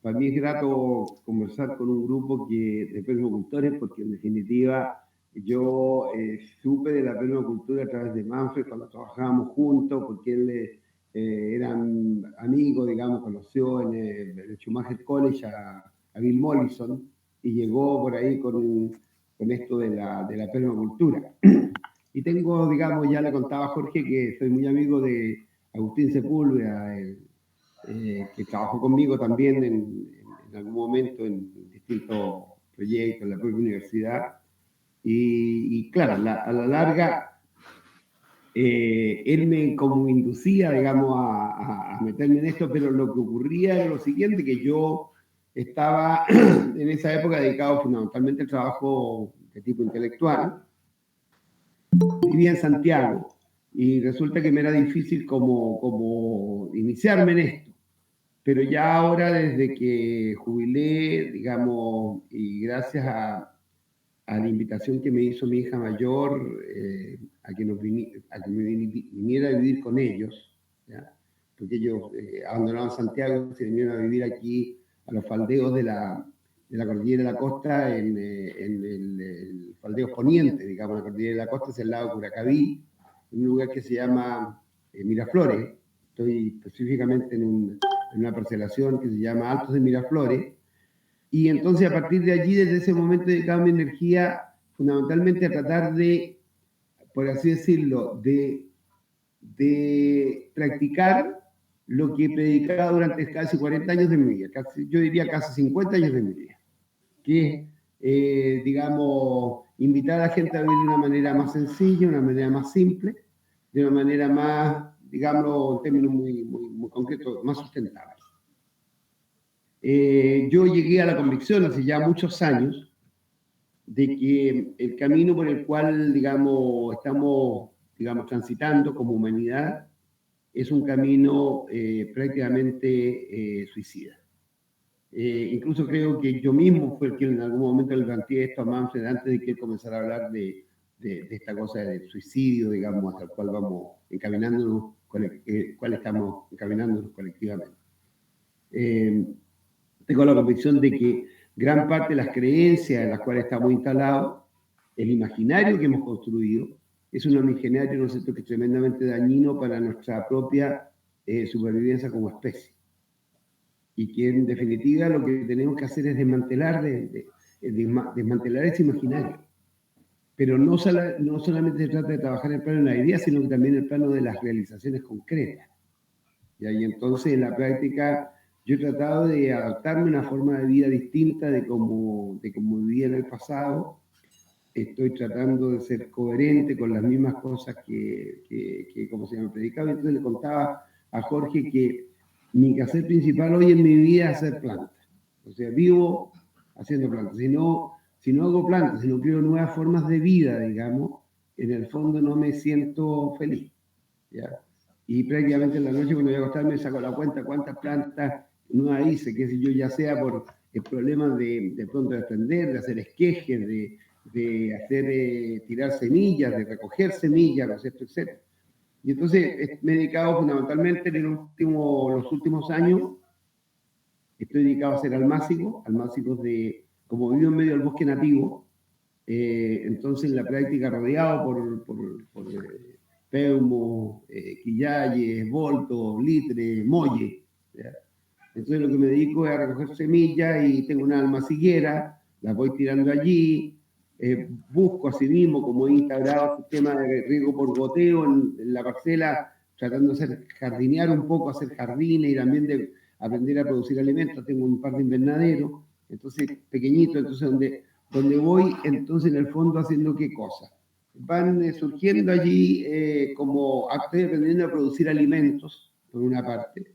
para mí es grato conversar con un grupo de permacultores, porque en definitiva yo supe de la permacultura a través de Manfred cuando trabajábamos juntos, porque él era amigo, digamos, conoció en el Schumacher College a Bill Mollison y llegó por ahí con esto de la permacultura. Y tengo, digamos, ya le contaba a Jorge que soy muy amigo de Agustín Sepúlveda, que trabajó conmigo también en algún momento en distintos proyectos en la propia universidad. Y claro, a la larga, él me como inducía, digamos, a meterme en esto, pero lo que ocurría era lo siguiente, que yo estaba en esa época dedicado fundamentalmente al trabajo de tipo intelectual. Vivía en Santiago y resulta que me era difícil como iniciarme en esto. Pero ya ahora, desde que jubilé, digamos, y gracias a la invitación que me hizo mi hija mayor a que me viniera a vivir con ellos, ¿ya? Porque ellos abandonaron Santiago y se vinieron a vivir aquí a los faldeos de la cordillera de la costa, en el faldeo poniente, digamos. La cordillera de la costa es el lado de Curacaví, en un lugar que se llama Miraflores. Estoy específicamente en una parcelación que se llama Altos de Miraflores. Y entonces, a partir de allí, desde ese momento, dedicaba mi energía fundamentalmente a tratar de, por así decirlo, de practicar lo que he predicado durante casi 40 años de mi vida, yo diría casi 50 años de mi vida, que es, digamos, invitar a la gente a vivir de una manera más sencilla, una manera más simple, de una manera más, digamos, en términos muy concretos, más sustentable. Yo llegué a la convicción hace ya muchos años de que el camino por el cual, digamos, estamos, digamos, transitando como humanidad es un camino prácticamente suicida. Incluso creo que yo mismo fue el que en algún momento le planteé esto a Manfred antes de que él comenzara a hablar de esta cosa del suicidio, digamos, hasta el cual vamos encaminándonos, cual estamos encaminándonos colectivamente. Tengo la convicción de que gran parte de las creencias en las cuales estamos instalados, el imaginario que hemos construido, es un imaginario, ¿no es cierto?, que es tremendamente dañino para nuestra propia supervivencia como especie. Y que en definitiva lo que tenemos que hacer es desmantelar ese imaginario. Pero no solamente se trata de trabajar en el plano de la idea, sino que también en el plano de las realizaciones concretas. Y entonces en la práctica yo he tratado de adaptarme a una forma de vida distinta de como vivía en el pasado. Estoy tratando de ser coherente con las mismas cosas que como se llama, predicaba. Entonces le contaba a Jorge que mi quehacer principal hoy en mi vida es hacer plantas. O sea, vivo haciendo plantas. Si no hago plantas, si no creo nuevas formas de vida, digamos, en el fondo no me siento feliz, ¿ya? Y prácticamente en la noche cuando voy a acostarme me saco la cuenta cuántas plantas nuevas hice, que si yo ya sea por el problema de pronto de aprender, de hacer esquejes, de hacer tirar semillas, de recoger semillas, ¿no es cierto?, etc. Y entonces me he dedicado fundamentalmente en los últimos años, estoy dedicado a hacer almácigos como vivo en medio del bosque nativo, entonces en la práctica rodeado por peumo, quillayes, voltos, litres, molle, ¿ya? Entonces lo que me dedico es a recoger semillas y tengo una almaciguera, las voy tirando allí, busco asimismo, como he instaurado el sistema de riego por goteo en la parcela, tratando de jardinear un poco, hacer jardines y también de aprender a producir alimentos. Tengo un par de invernaderos, entonces pequeñitos, entonces donde voy, entonces en el fondo haciendo qué cosa. Van surgiendo allí como estoy aprendiendo a producir alimentos, por una parte,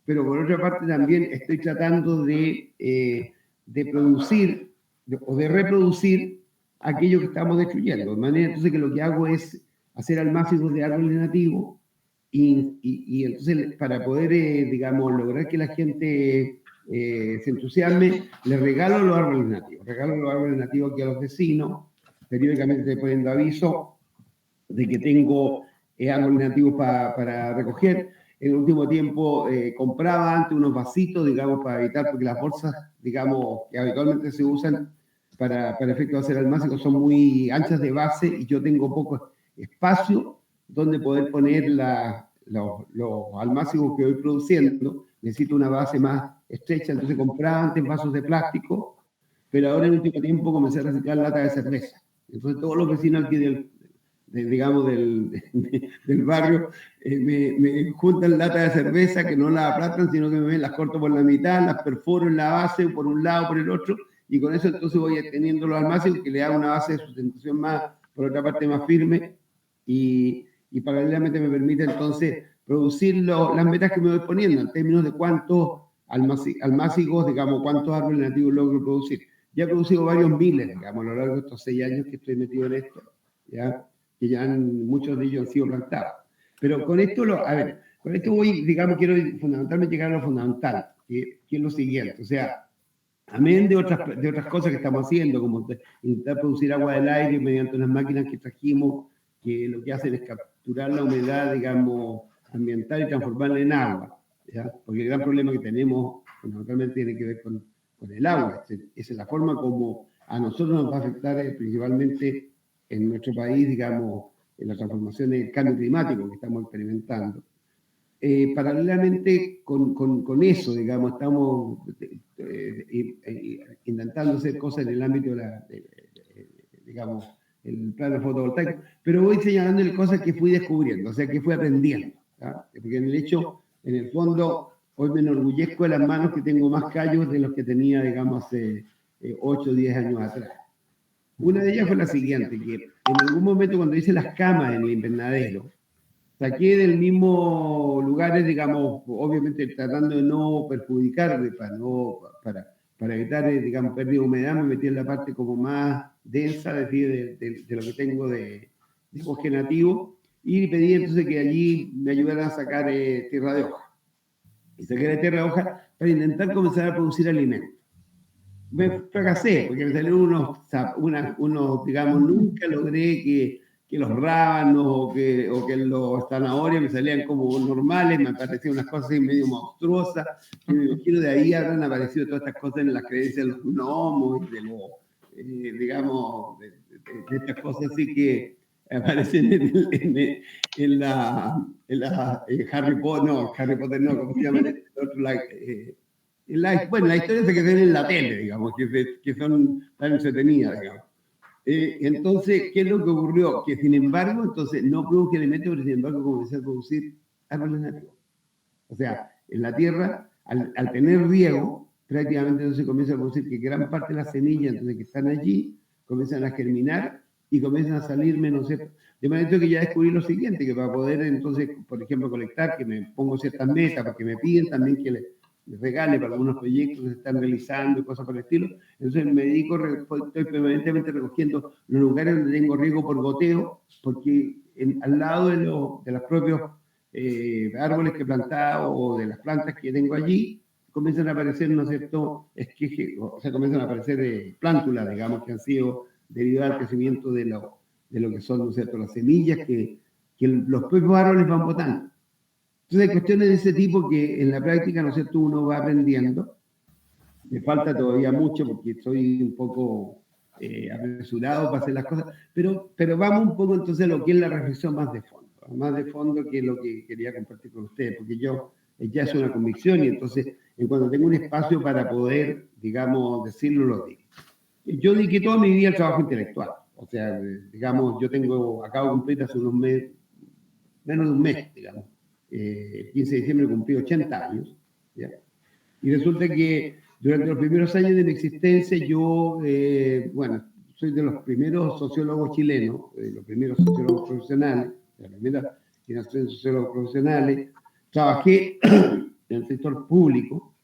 pero por otra parte también estoy tratando de producir o de reproducir aquello que estamos destruyendo. De manera entonces que lo que hago es hacer almácigos de árboles nativos y entonces para poder, digamos, lograr que la gente se entusiasme, les regalo los árboles nativos aquí a los vecinos. Periódicamente estoy poniendo aviso de que tengo árboles nativos para recoger. en el último tiempo compraba antes unos vasitos, digamos, para evitar, porque las bolsas, digamos, que habitualmente se usan para efectos de hacer almácigos son muy anchas de base y yo tengo poco espacio donde poder poner los almácigos que voy produciendo. Necesito una base más estrecha, entonces compraba antes vasos de plástico, pero ahora en el último tiempo comencé a reciclar latas de cerveza. Entonces todos los vecinos aquí digamos, del barrio, me juntan latas de cerveza que no las aplastan, sino que las corto por la mitad, las perforo en la base, por un lado, por el otro, y con eso entonces voy teniendo los almacenes que le da una base de sustentación más, por otra parte, más firme, y paralelamente me permite entonces producir las metas que me voy poniendo en términos de cuántos almácigos, digamos, cuántos árboles nativos logro producir. Ya he producido varios miles, digamos, a lo largo de estos 6 años que estoy metido en esto, ¿ya? Que ya muchos de ellos han sido plantados. Pero con esto, con esto voy, digamos, quiero fundamentalmente llegar a lo fundamental, que es lo siguiente, o sea, amén de otras cosas que estamos haciendo, como intentar producir agua del aire mediante unas máquinas que trajimos, que lo que hacen es capturar la humedad, digamos, ambiental y transformarla en agua, ¿ya? Porque el gran problema que tenemos fundamentalmente tiene que ver con el agua. Esa es la forma como a nosotros nos va a afectar principalmente en nuestro país, digamos, en la transformación del cambio climático que estamos experimentando. Paralelamente con eso, digamos, estamos intentando hacer cosas en el ámbito digamos, el plano fotovoltaico, pero voy señalándole cosas que fui descubriendo, o sea, que fui aprendiendo, ¿tá? Porque en el fondo, hoy me enorgullezco de las manos que tengo más callos de los que tenía, digamos, hace 8 o 10 años atrás. Una de ellas fue la siguiente, que en algún momento cuando hice las camas en el invernadero, saqué del mismo lugares, digamos, obviamente tratando de no perjudicarle, para evitar, digamos, pérdida de humedad, me metí en la parte como más densa, es decir, de lo que tengo de bosque nativo, y pedí entonces que allí me ayudaran a sacar tierra de hoja. Y saqué la tierra de hoja para intentar comenzar a producir alimentos. Me fracasé, porque me salieron unos digamos, nunca logré que los rábanos o que los zanahorias me salían como normales, me aparecían unas cosas así medio monstruosas, y me imagino de ahí habrán aparecido todas estas cosas en las creencias de los gnomos y de los, digamos, de estas cosas así que aparecen en la Harry Potter no, ¿cómo se llama? Bueno, la historia se queda en la tele, digamos, que son tan entretenidas, digamos. Entonces, ¿qué es lo que ocurrió? Que sin embargo, entonces no produje elementos, pero sin embargo comencé a producir árboles nativos. O sea, en la tierra, al tener riego, prácticamente entonces comienza a producir que gran parte de las semillas entonces, que están allí comienzan a germinar y comienzan a salir menos. De manera que ya descubrí lo siguiente, que para poder entonces, por ejemplo, colectar, que me pongo ciertas metas, porque me piden también que les regale para algunos proyectos que se están realizando y cosas por el estilo. Entonces me dedico, estoy permanentemente recogiendo los lugares donde tengo riego por goteo, porque al lado de los propios árboles que he plantado o de las plantas que tengo allí, comienzan a aparecer, ¿no es cierto?, esquejes, o sea, comienzan a aparecer plántulas, digamos, que han sido derivadas del crecimiento de lo que son, ¿no es cierto?, las semillas que los propios árboles van botando. Entonces hay cuestiones de ese tipo que en la práctica, ¿no es cierto?, uno va aprendiendo. Me falta todavía mucho porque estoy un poco apresurado para hacer las cosas, pero vamos un poco entonces a lo que es la reflexión más de fondo que es lo que quería compartir con ustedes, porque yo ya es una convicción y entonces en cuanto tengo un espacio para poder, digamos, decirlo, lo digo. Yo dediqué toda mi vida al trabajo intelectual, o sea, digamos, acabo de cumplir hace unos meses, menos de un mes, digamos, el 15 de diciembre cumplí 80 años, ¿ya? Y resulta que durante los primeros años de mi existencia yo, bueno, soy de los primeros sociólogos chilenos, de los primeros sociólogos profesionales, de la primera generación de sociólogos profesionales. Trabajé en el sector público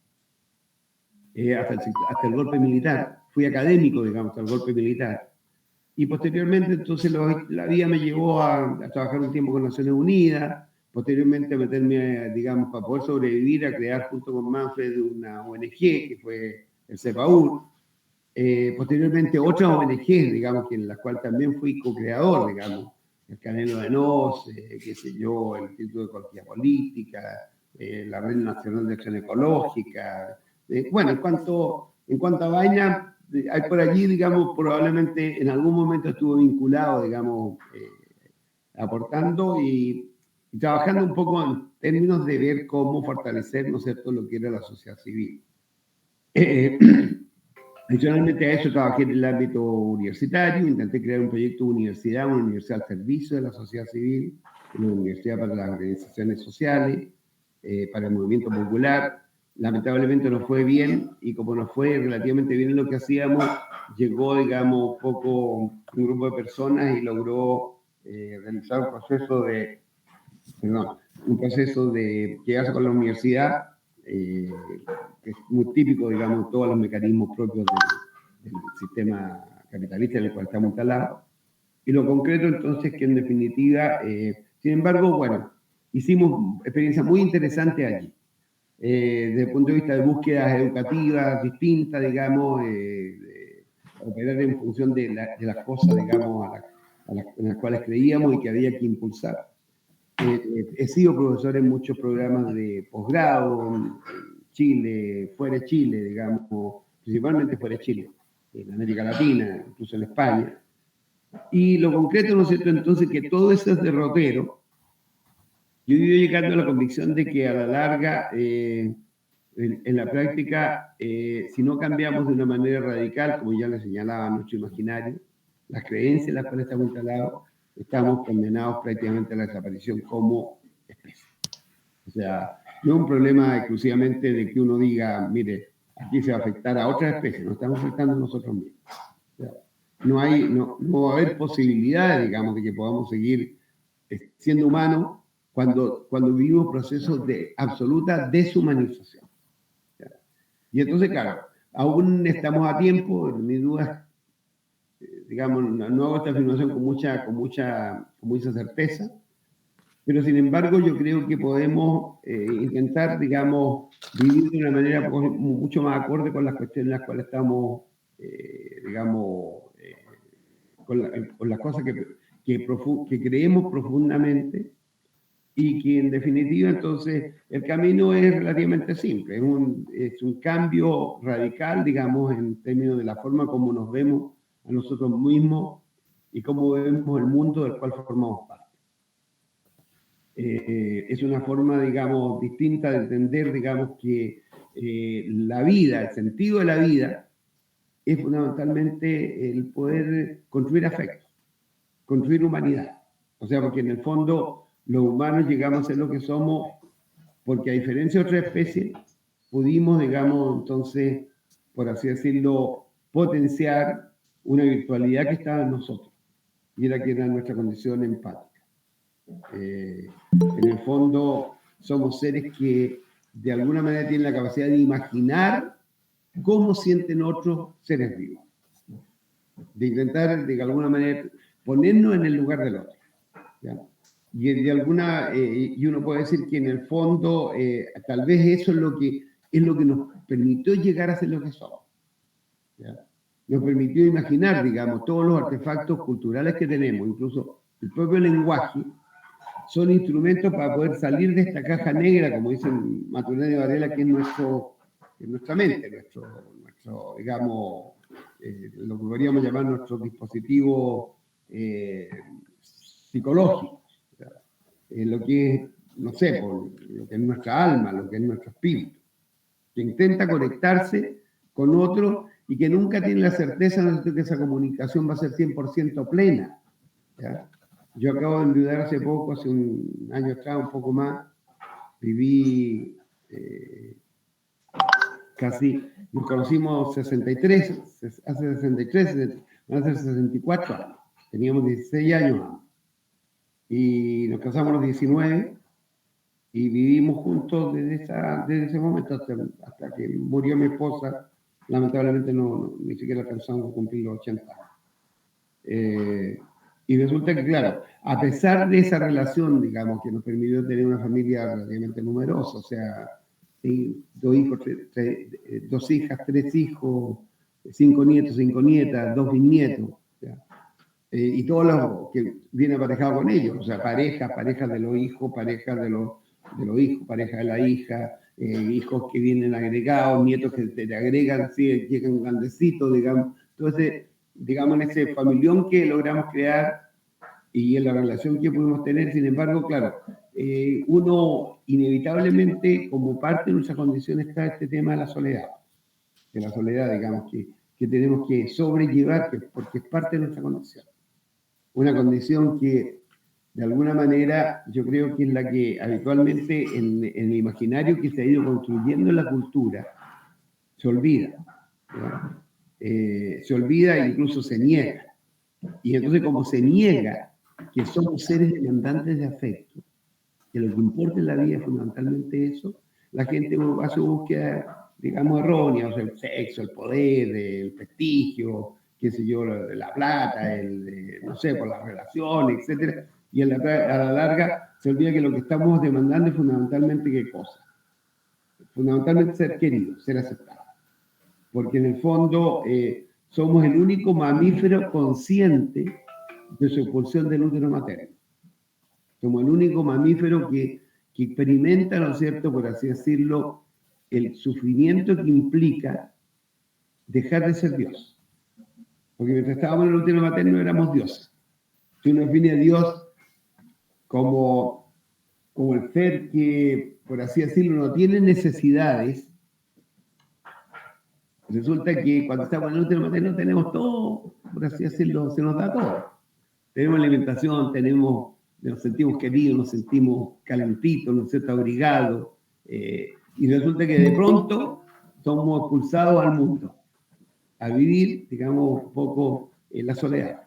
hasta el golpe militar. Fui académico, digamos, hasta el golpe militar. Y posteriormente, entonces, la vida me llevó a trabajar un tiempo con Naciones Unidas, posteriormente a meterme, digamos, para poder sobrevivir, a crear junto con Manfred una ONG, que fue el CEPAUR. Posteriormente otra ONG, digamos, en la cual también fui co-creador, digamos, el Canelo de Nos, qué sé yo, el Instituto de Ecología Política, la Red Nacional de Acción Ecológica. Bueno, en cuanto a vaina, hay por allí, digamos, probablemente en algún momento estuvo vinculado, digamos, aportando y trabajando un poco en términos de ver cómo fortalecer, ¿no es cierto?, lo que era la sociedad civil. Adicionalmente a eso trabajé en el ámbito universitario, intenté crear un proyecto de universidad, una universidad al servicio de la sociedad civil, una universidad para las organizaciones sociales, para el movimiento popular. Lamentablemente no fue bien, y como no fue relativamente bien en lo que hacíamos, llegó, digamos, un poco un grupo de personas y logró realizar un proceso de quedarse con la universidad, que es muy típico, digamos, todos los mecanismos propios del sistema capitalista en el cual estamos instalados. Y lo concreto entonces que en definitiva, sin embargo, bueno, hicimos experiencias muy interesantes allí. Desde el punto de vista de búsquedas educativas distintas, digamos, operar en función de las cosas, digamos, en las cuales creíamos y que había que impulsar. He sido profesor en muchos programas de posgrado, en Chile, fuera de Chile, digamos, principalmente fuera de Chile, en América Latina, incluso en España. Y lo concreto, ¿no es cierto?, entonces, que todo eso es derrotero. Yo he ido llegando a la convicción de que a la larga, en la práctica, si no cambiamos de una manera radical, como ya le señalaba nuestro imaginario, las creencias en las cuales estamos instalados, estamos condenados prácticamente a la desaparición como especie. O sea, no es un problema exclusivamente de que uno diga, mire, aquí se va a afectar a otras especies, nos estamos afectando a nosotros mismos. O sea, no va a haber posibilidad, digamos, de que podamos seguir siendo humanos cuando vivimos procesos de absoluta deshumanización. Y entonces, claro, aún estamos a tiempo, en mis dudas, digamos, no hago esta afirmación con mucha certeza, pero sin embargo yo creo que podemos intentar, digamos, vivir de una manera mucho más acorde con las cuestiones en las cuales estamos, digamos, con las cosas que creemos profundamente, y que en definitiva entonces el camino es relativamente simple, es un cambio radical, digamos, en términos de la forma como nos vemos a nosotros mismos y cómo vemos el mundo del cual formamos parte. Es una forma, digamos, distinta de entender, digamos, que la vida, el sentido de la vida, es fundamentalmente el poder construir afecto, construir humanidad. O sea, porque en el fondo los humanos llegamos a ser lo que somos porque, a diferencia de otras especies, pudimos, digamos, entonces, por así decirlo, potenciar una virtualidad que estaba en nosotros, y era que era nuestra condición empática. En el fondo, somos seres que de alguna manera tienen la capacidad de imaginar cómo sienten otros seres vivos, de intentar, de alguna manera, ponernos en el lugar del otro, ¿ya? Y uno puede decir que en el fondo tal vez eso es lo que nos permitió llegar a ser lo que somos, ¿ya? Nos permitió imaginar, digamos, todos los artefactos culturales que tenemos, incluso el propio lenguaje, son instrumentos para poder salir de esta caja negra, como dicen Maturana y Varela, que es nuestra mente, nuestro digamos, lo que podríamos llamar nuestro dispositivo psicológico. Lo que es, no sé, lo que es nuestra alma, lo que es nuestro espíritu, que intenta conectarse con otro y que nunca tiene la certeza de que esa comunicación va a ser 100% plena, ¿ya? Yo acabo de enviudar hace poco, hace un año atrás, un poco más, viví casi, nos conocimos hace 63, van a ser 64 años, teníamos 16 años, y nos casamos a los 19 y vivimos juntos desde ese momento hasta que murió mi esposa. Lamentablemente ni siquiera alcanzamos a cumplir los 80 años. Y resulta que, claro, a pesar de esa relación, digamos, que nos permitió tener una familia relativamente numerosa, o sea, ¿sí? 2 hijos, 2 hijas, 3 hijos, 5 nietos, 5 nietas, 2 bisnietos, ¿ya? Y todo lo que viene aparejado con ellos, o sea, parejas de los hijos, parejas de los de los hijos, pareja de la hija, hijos que vienen agregados, nietos que te agregan, sí, llegan grandecitos, digamos. Entonces, digamos, en ese familión que logramos crear y en la relación que pudimos tener, sin embargo, claro, uno inevitablemente, como parte de nuestra condición, está este tema de la soledad, digamos, que tenemos que sobrellevar, porque es parte de nuestra condición. Una condición que, de alguna manera, yo creo que es la que habitualmente en el imaginario que se ha ido construyendo en la cultura, se olvida. Se olvida e incluso se niega. Y entonces, como se niega que somos seres demandantes de afecto, que lo que importa en la vida es fundamentalmente eso, la gente hace su búsqueda, digamos, errónea, o sea, el sexo, el poder, el prestigio, qué sé yo, la plata, no sé, por las relaciones, etcétera. Y a la larga se olvida que lo que estamos demandando es fundamentalmente qué cosa. Fundamentalmente ser querido, ser aceptado. Porque en el fondo somos el único mamífero consciente de su expulsión del útero materno. Somos el único mamífero que experimenta, ¿no es cierto?, por así decirlo, el sufrimiento que implica dejar de ser Dios. Porque mientras estábamos en el útero materno éramos dioses. Si uno define a Dios como el ser que, por así decirlo, no tiene necesidades, resulta que cuando estamos en el útero materno tenemos todo, por así decirlo, se nos da todo. Tenemos alimentación, nos sentimos queridos, nos sentimos calentitos, nos sentimos abrigados, y resulta que de pronto somos expulsados al mundo, a vivir, digamos, un poco en la soledad.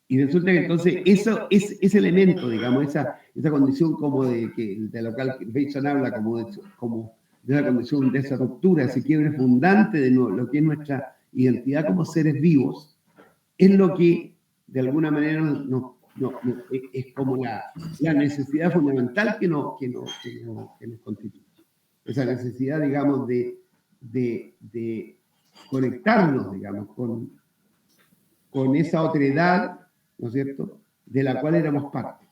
Y resulta que entonces ese elemento, digamos, esa condición como de lo que Bateson habla como de esa condición, de esa ruptura, ese quiebre fundante de lo que es nuestra identidad como seres vivos, es lo que de alguna manera es como la necesidad fundamental que nos constituye. Esa necesidad, digamos, de conectarnos, digamos, con esa otredad, ¿no es cierto?, de la cual éramos parte,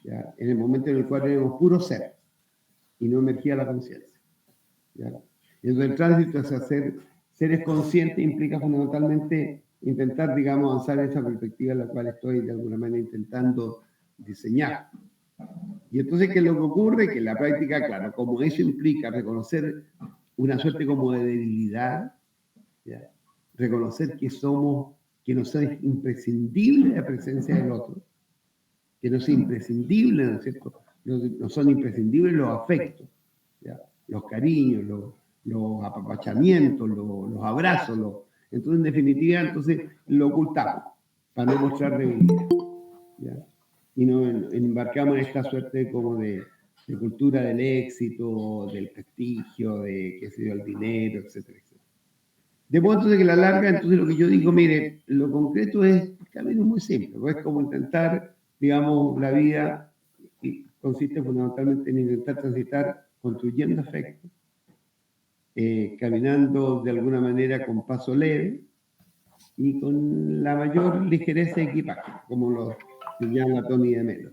¿ya? En el momento en el cual éramos puro ser y no emergía la conciencia. Entonces, el tránsito hacia ser seres conscientes implica fundamentalmente intentar, digamos, avanzar en esa perspectiva en la cual estoy de alguna manera intentando diseñar. Y entonces, ¿qué es lo que ocurre? Que en la práctica, claro, como eso implica reconocer una suerte como de debilidad, ¿ya? Reconocer que nos es imprescindible la presencia del otro, que nos es imprescindible, ¿no es cierto? No son imprescindibles los afectos, ¿ya? Los cariños, los apapachamientos, los abrazos, entonces en definitiva lo ocultamos para no mostrar debilidad, ¿ya? Y nos embarcamos en esta suerte como de cultura del éxito, del prestigio, de qué sé yo, el dinero, etcétera, etcétera. De modo entonces que la larga, entonces lo que yo digo, mire, lo concreto es, el camino es muy simple, ¿no? Es como intentar, digamos, la vida consiste fundamentalmente en intentar transitar construyendo afecto, caminando de alguna manera con paso leve y con la mayor ligereza de equipaje, como lo llama Tony de Melo.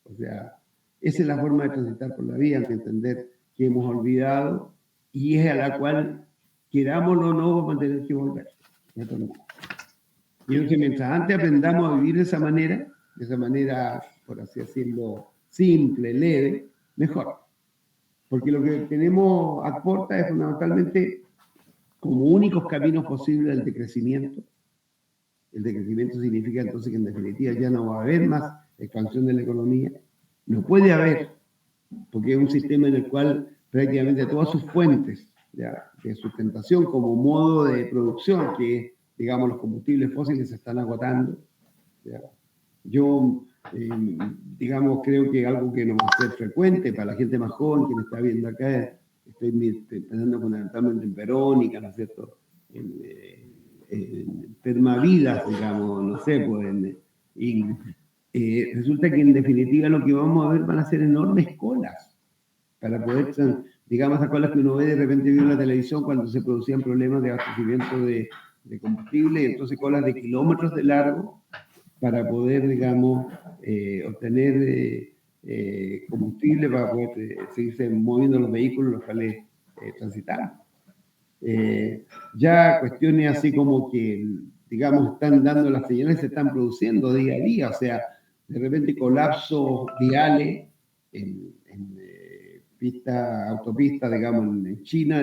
O sea, esa es la forma de transitar por la vida, de entender que hemos olvidado y es a la cual, querámoslo o no, vamos a tener que volver. Y entonces, mientras antes aprendamos a vivir de esa manera, por así decirlo, simple, leve, mejor. Porque lo que tenemos a puerta es fundamentalmente como únicos caminos posibles el decrecimiento. El decrecimiento significa entonces que en definitiva ya no va a haber más expansión de la economía. No puede haber, porque es un sistema en el cual prácticamente todas sus fuentes, ¿ya?, de sustentación como modo de producción, que digamos los combustibles fósiles se están agotando, ¿ya? Yo, digamos, creo que algo que no va a ser frecuente para la gente más joven que me está viendo acá, estoy pensando fundamentalmente en Verónica, ¿no es cierto?, en Permavidas, digamos, no sé, pues, resulta que en definitiva lo que vamos a ver van a ser enormes colas para poder, digamos, esas colas que uno ve de repente vio en la televisión cuando se producían problemas de abastecimiento de combustible, y entonces colas de kilómetros de largo para poder, digamos, obtener combustible para poder seguirse moviendo los vehículos los cuales transitamos. Ya cuestiones así como que, digamos, están dando las señales, se están produciendo día a día, o sea, de repente colapsos viales en autopistas, digamos, en China,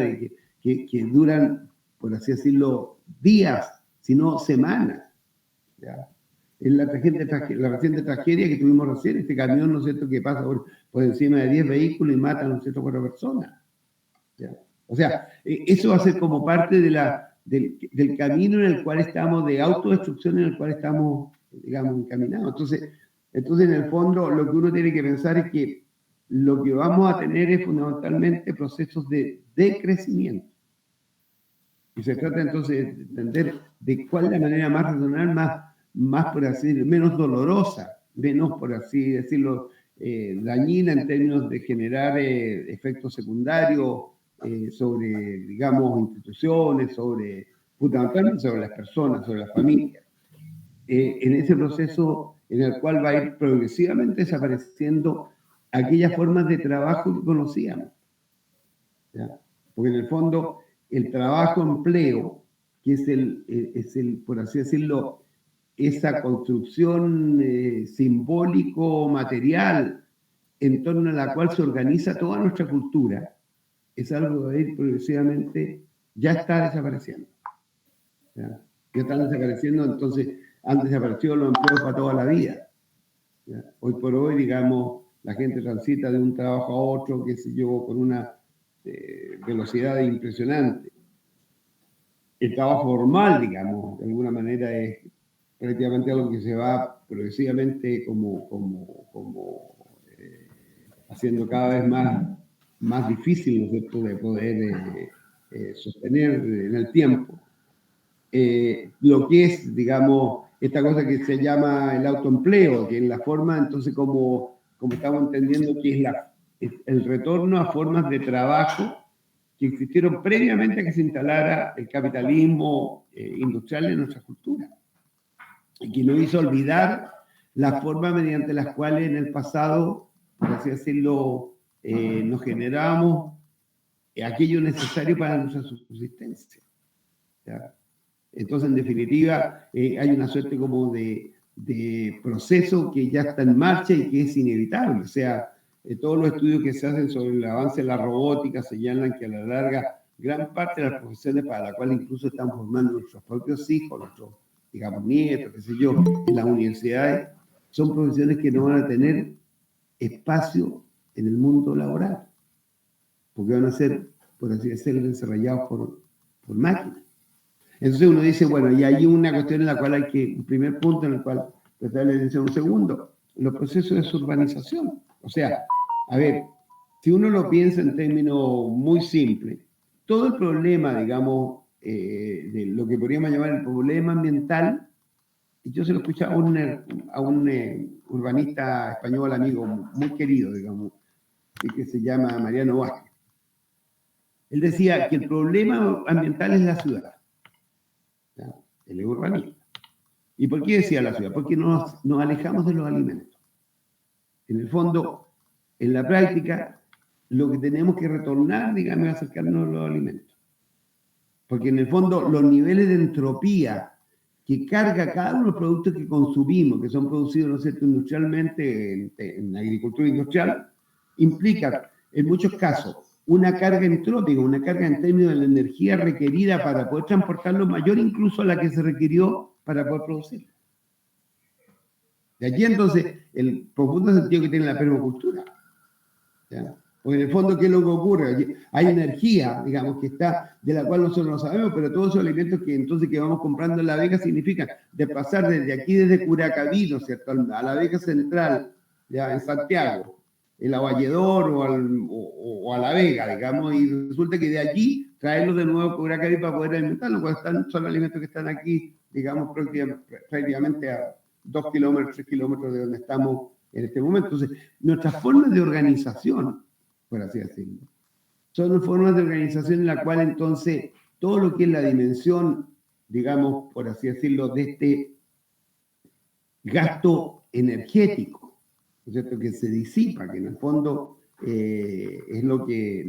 que duran, por así decirlo, días, si no semanas. ¿Ya? En la reciente tragedia que tuvimos recién, este camión, ¿no es cierto?, que pasa por encima de 10 vehículos y mata, ¿no es cierto?, 4 personas. ¿Ya? O sea, eso va a ser como parte del camino en el cual estamos, de autodestrucción en el cual estamos, digamos, encaminados. Entonces, en el fondo, lo que uno tiene que pensar es que lo que vamos a tener es fundamentalmente procesos de decrecimiento. Y se trata entonces de entender de cuál es la manera más razonable, más por así decirlo, menos dolorosa, menos, por así decirlo, dañina en términos de generar efectos secundarios sobre, digamos, instituciones, fundamentalmente sobre las personas, sobre las familias. En ese proceso en el cual va a ir progresivamente desapareciendo aquellas formas de trabajo que conocíamos. ¿Ya? Porque en el fondo el trabajo-empleo, que es el, por así decirlo, esa construcción simbólico-material en torno a la cual se organiza toda nuestra cultura, es algo que va a ir progresivamente, ya está desapareciendo. ¿Ya? Ya están desapareciendo, entonces han desaparecido los empleos para toda la vida. ¿Ya? Hoy por hoy, digamos, la gente transita de un trabajo a otro, qué sé yo, con una velocidad impresionante. El trabajo formal, digamos, de alguna manera es prácticamente algo que se va progresivamente haciendo cada vez más difícil, ¿no es cierto?, de poder sostener en el tiempo. Lo que es, digamos, esta cosa que se llama el autoempleo, que es la forma, entonces, como estamos entendiendo que es el retorno a formas de trabajo que existieron previamente a que se instalara el capitalismo industrial en nuestra cultura, y que nos hizo olvidar las formas mediante las cuales en el pasado, por así decirlo, nos generábamos aquello necesario para nuestra subsistencia. ¿Ya? Entonces, en definitiva, hay una suerte como de proceso que ya está en marcha y que es inevitable. O sea, todos los estudios que se hacen sobre el avance de la robótica señalan que a la larga gran parte de las profesiones para las cuales incluso estamos formando nuestros propios hijos, nuestros, digamos, nietos, qué sé yo, en las universidades, son profesiones que no van a tener espacio en el mundo laboral, porque van a ser, por así decirlo, desarrollados por máquinas. Entonces uno dice, bueno, y hay una cuestión en la cual un primer punto en el cual prestarle atención. Un segundo, los procesos de suburbanización. O sea, a ver, si uno lo piensa en términos muy simples, todo el problema, digamos, de lo que podríamos llamar el problema ambiental, y yo se lo escuché a un urbanista español, amigo muy querido, digamos, que se llama Mariano Vázquez. Él decía que el problema ambiental es la ciudad. Él es urbanista. ¿Y por qué decía la ciudad? Porque nos alejamos de los alimentos. En el fondo, en la práctica, lo que tenemos que retornar, digamos, es acercarnos a los alimentos. Porque en el fondo, los niveles de entropía que carga cada uno de los productos que consumimos, que son producidos, ¿no es cierto?, industrialmente, en agricultura industrial, implica, en muchos casos, una carga entrópica, una carga en términos de la energía requerida para poder transportarlo mayor incluso a la que se requirió para poder producirlo. De aquí entonces el profundo sentido que tiene la permacultura. ¿Ya? Porque en el fondo, ¿qué es lo que ocurre? Hay energía, digamos, que está, de la cual nosotros no sabemos, pero todos esos alimentos que vamos comprando en La Vega significan de pasar desde Curacaví, ¿no es cierto?, a La Vega Central, ya en Santiago, el Avalledor o a La Vega, digamos, y resulta que de allí traerlos de nuevo a Curacaví para poder alimentarlos, cuando son alimentos que están aquí, digamos, prácticamente a 2 kilómetros, 3 kilómetros de donde estamos en este momento. Entonces, nuestras formas de organización, por así decirlo, son formas de organización en la cual entonces todo lo que es la dimensión, digamos, por así decirlo, de este gasto energético, ¿no es cierto?, que se disipa, que en el fondo es lo que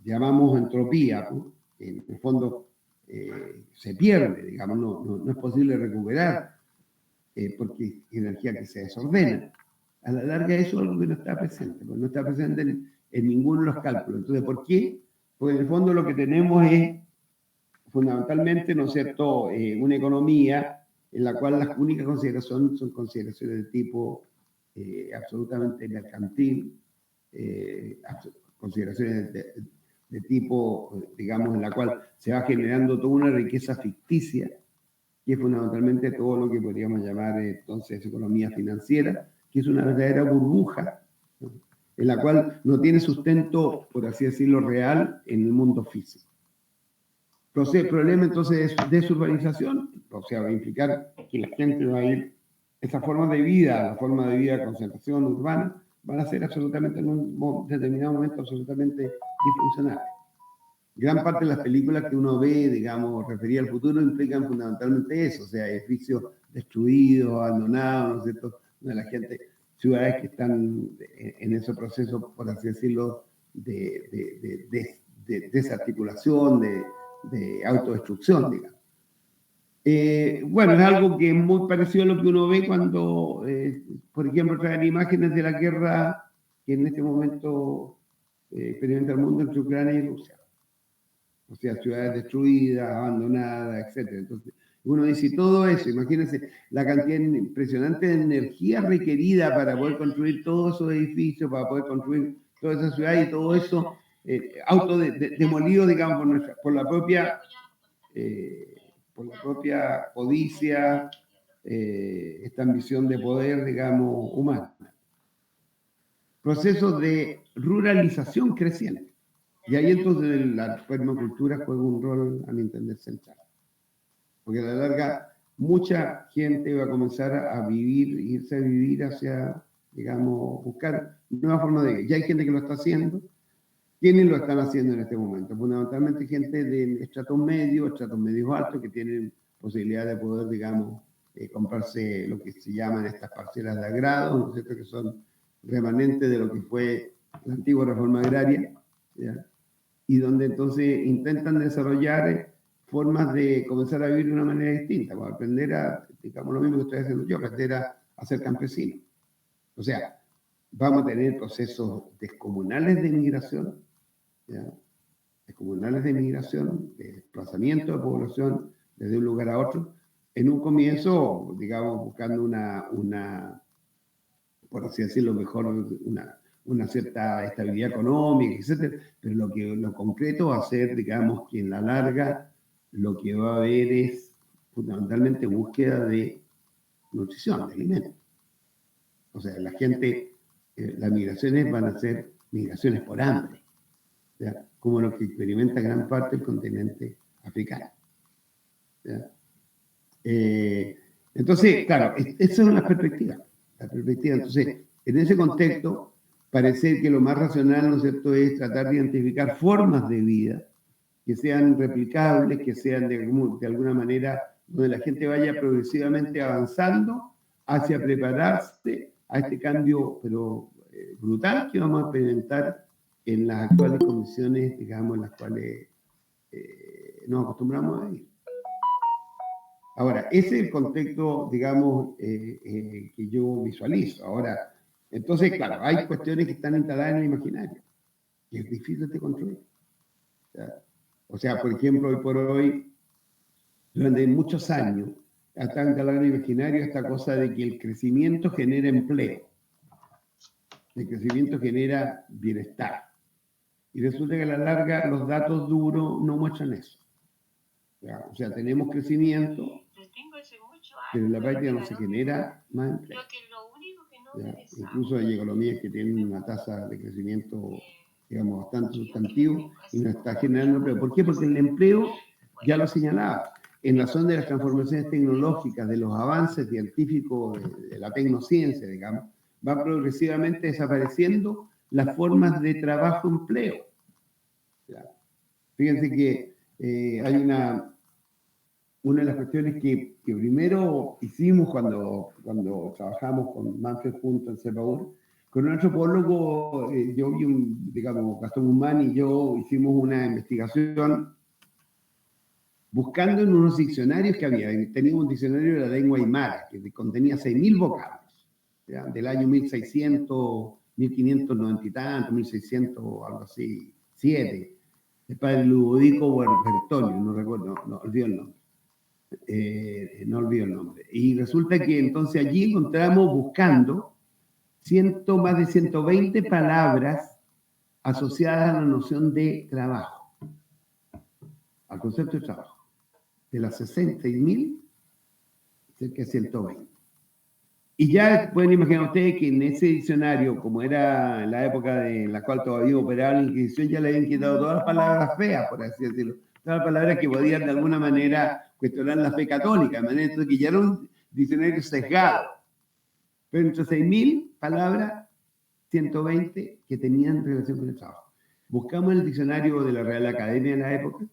llamamos entropía, ¿no? En el fondo se pierde, digamos, no es posible recuperar, porque es energía que se desordena. A la larga eso es algo que no está presente, pues no está presente en ninguno de los cálculos. Entonces, ¿por qué? Porque en el fondo lo que tenemos es fundamentalmente, ¿no es cierto?, una economía en la cual las únicas consideraciones son consideraciones de tipo absolutamente mercantil, consideraciones de tipo, digamos, en la cual se va generando toda una riqueza ficticia, que es fundamentalmente todo lo que podríamos llamar entonces economía financiera, que es una verdadera burbuja, ¿no?, en la cual no tiene sustento, por así decirlo, real en el mundo físico. El problema entonces es desurbanización, o sea, va a implicar que la gente va a ir, esa forma de vida, la forma de vida de concentración urbana, van a ser absolutamente, en un determinado momento, absolutamente disfuncionales. Gran parte de las películas que uno ve, digamos, referidas al futuro, implican fundamentalmente eso, o sea, edificios destruidos, abandonados, ¿no es cierto?, de la gente, ciudades que están en ese proceso, por así decirlo, de desarticulación, de autodestrucción, digamos. Bueno, es algo que es muy parecido a lo que uno ve cuando, por ejemplo, traen imágenes de la guerra que en este momento experimenta el mundo entre Ucrania y Rusia. O sea, ciudades destruidas, abandonadas, etc. Entonces, uno dice todo eso, imagínense la cantidad impresionante de energía requerida para poder construir todos esos edificios, para poder construir toda esa ciudad y todo eso demolido, digamos, por la propia codicia, esta ambición de poder, digamos, humana. Procesos de ruralización creciente. Y ahí entonces la permacultura juega un rol, a mi entender, central. Porque a la larga, mucha gente va a comenzar a vivir, irse a vivir hacia, digamos, buscar nuevas formas de vida. Ya hay gente que lo está haciendo. ¿Quiénes lo están haciendo en este momento? Fundamentalmente gente de estratos medios altos, que tienen posibilidad de poder, digamos, comprarse lo que se llaman estas parcelas de agrado, ¿no es cierto?, que son remanentes de lo que fue la antigua reforma agraria, ¿ya?, y donde entonces intentan desarrollar formas de comenzar a vivir de una manera distinta, para aprender a, digamos, lo mismo que estoy haciendo yo, aprender a ser campesino. O sea, vamos a tener procesos descomunales de migración, ¿ya?, descomunales de migración, de desplazamiento de población desde un lugar a otro, en un comienzo, digamos, buscando una por así decirlo mejor, una cierta estabilidad económica, etc. Pero lo concreto va a ser, digamos, que en la larga lo que va a haber es fundamentalmente búsqueda de nutrición, de alimentos. O sea, la gente, las migraciones van a ser migraciones por hambre, ¿ya?, como lo que experimenta gran parte del continente africano, ¿ya? Entonces, claro, esas son las perspectivas. La perspectiva. Entonces, en ese contexto, parece que lo más racional, ¿no es cierto?, es tratar de identificar formas de vida que sean replicables, que sean de alguna manera donde la gente vaya progresivamente avanzando hacia prepararse a este cambio, pero brutal, que vamos a experimentar en las actuales condiciones, digamos, en las cuales nos acostumbramos a vivir. Ahora, ese es el contexto, digamos, que yo visualizo. Ahora, entonces, claro, hay cuestiones que están instaladas en el imaginario, que es difícil de construir. O sea, por ejemplo, hoy por hoy, durante muchos años, está instalado en el imaginario esta cosa de que el crecimiento genera empleo, el crecimiento genera bienestar. Y resulta que a la larga los datos duros no muestran eso. O sea, tenemos crecimiento, pero en la práctica no se genera más empleo. Incluso hay economías que tienen una tasa de crecimiento, digamos, bastante sustantivo y no está generando empleo. ¿Por qué? Porque el empleo, ya lo señalaba, en razón de las transformaciones tecnológicas, de los avances científicos, de la tecnociencia, digamos, va progresivamente desapareciendo las formas de trabajo-empleo. Fíjense que hay una de las cuestiones que primero hicimos cuando trabajamos con Manfred junto en CEPAUR, con un antropólogo, yo y digamos, Gastón Guzmán y yo hicimos una investigación buscando en unos diccionarios que había. Teníamos un diccionario de la lengua aymara que contenía 6.000 vocablos, ¿ya? Del año 1600, 1590 y tanto, 1600, algo así, 7. El padre Ludovico Bertonio, no recuerdo, no olvido el nombre. No olvido el nombre. Y resulta que entonces allí encontramos buscando más de 120 palabras asociadas a la noción de trabajo, al concepto de trabajo. De las 66.000, cerca de 120. Y ya pueden imaginar ustedes que en ese diccionario, como era en la época en la cual todavía operaba la Inquisición, ya le habían quitado todas las palabras feas, por así decirlo. Todas las palabras que podían de alguna manera cuestionar la fe católica, de manera que ya era un diccionario sesgado. Pero entre 6.000 palabras, 120 que tenían relación con el trabajo. Buscamos el diccionario de la Real Academia en la época,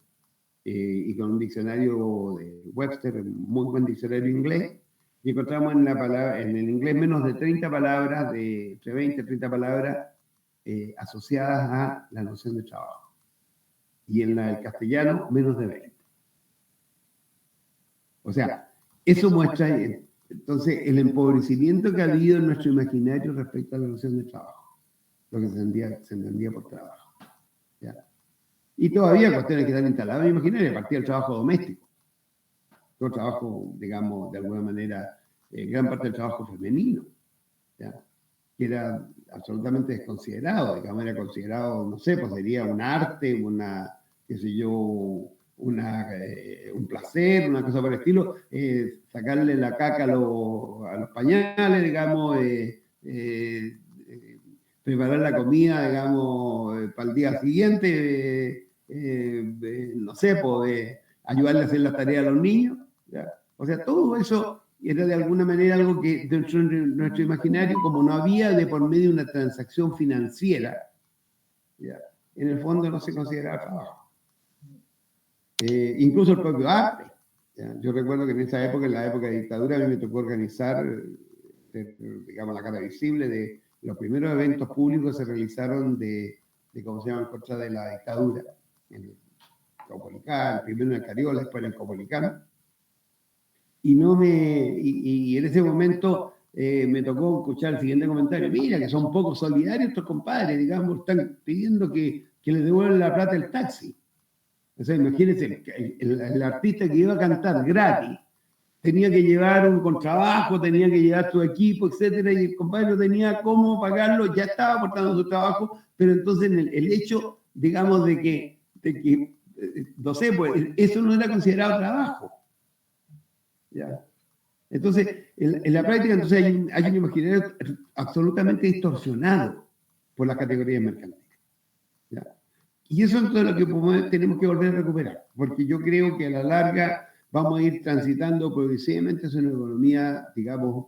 y con un diccionario de Webster, un muy buen diccionario inglés, y encontramos en el inglés menos de 30 palabras, entre 20 y 30 palabras asociadas a la noción de trabajo. Y en el castellano, menos de 20. O sea, eso muestra entonces el empobrecimiento que ha habido en nuestro imaginario respecto a la noción de trabajo, lo que se entendía por trabajo. ¿Ya? Y todavía cuestiones que están instaladas en el imaginario, a partir del trabajo doméstico. Todo el trabajo, digamos, de alguna manera, gran parte del trabajo femenino, ¿ya? Que era absolutamente desconsiderado, digamos, era considerado, no sé, pues sería un arte, qué sé yo, un placer, una cosa por el estilo, sacarle la caca a los pañales, digamos, preparar la comida, digamos, para el día siguiente, no sé, pues, ayudarle a hacer las tareas a los niños, ¿ya? O sea, todo eso era de alguna manera algo que dentro de nuestro imaginario, como no había de por medio una transacción financiera, ¿ya? En el fondo no se consideraba trabajo. Incluso el propio arte. ¿Ya? Yo recuerdo que en esa época, en la época de dictadura, a mí me tocó organizar, digamos, la cara visible de los primeros eventos públicos que se realizaron ¿cómo se llama?, en contra de la dictadura. En el Caupolicán, primero en el Cariola, después en el Caupolicán. Y en ese momento me tocó escuchar el siguiente comentario: mira, que son poco solidarios estos compadres, digamos, están pidiendo que les devuelvan la plata del taxi. O sea, imagínense, el artista que iba a cantar gratis tenía que llevar un contrabajo, tenía que llevar su equipo, etcétera, y el compadre no tenía cómo pagarlo, ya estaba aportando su trabajo, pero entonces el hecho, digamos, de que no sé, pues eso no era considerado trabajo. ¿Ya? Entonces, en la práctica, entonces hay un imaginario absolutamente distorsionado por las categorías mercantiles. ¿Ya? Y eso es todo lo que tenemos que volver a recuperar, porque yo creo que a la larga vamos a ir transitando progresivamente hacia una economía, digamos,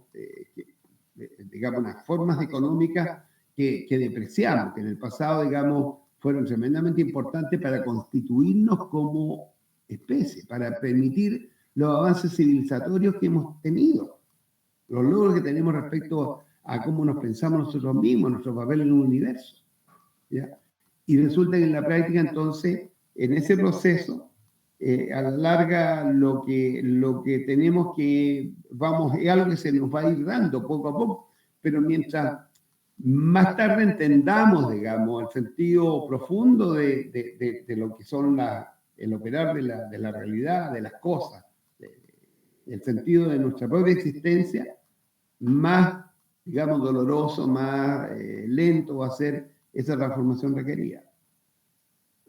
unas formas económicas que depreciamos, que en el pasado, digamos, fueron tremendamente importantes para constituirnos como especie, para permitir los avances civilizatorios que hemos tenido, los logros que tenemos respecto a cómo nos pensamos nosotros mismos, nuestro papel en el universo. ¿Ya? Y resulta que en la práctica, entonces, en ese proceso, a la larga, lo que tenemos es algo que se nos va a ir dando poco a poco, pero mientras más tarde entendamos, digamos, el sentido profundo de lo que son el operar de la realidad, de las cosas, el sentido de nuestra propia existencia, más, digamos, doloroso, más lento va a ser esa transformación requerida.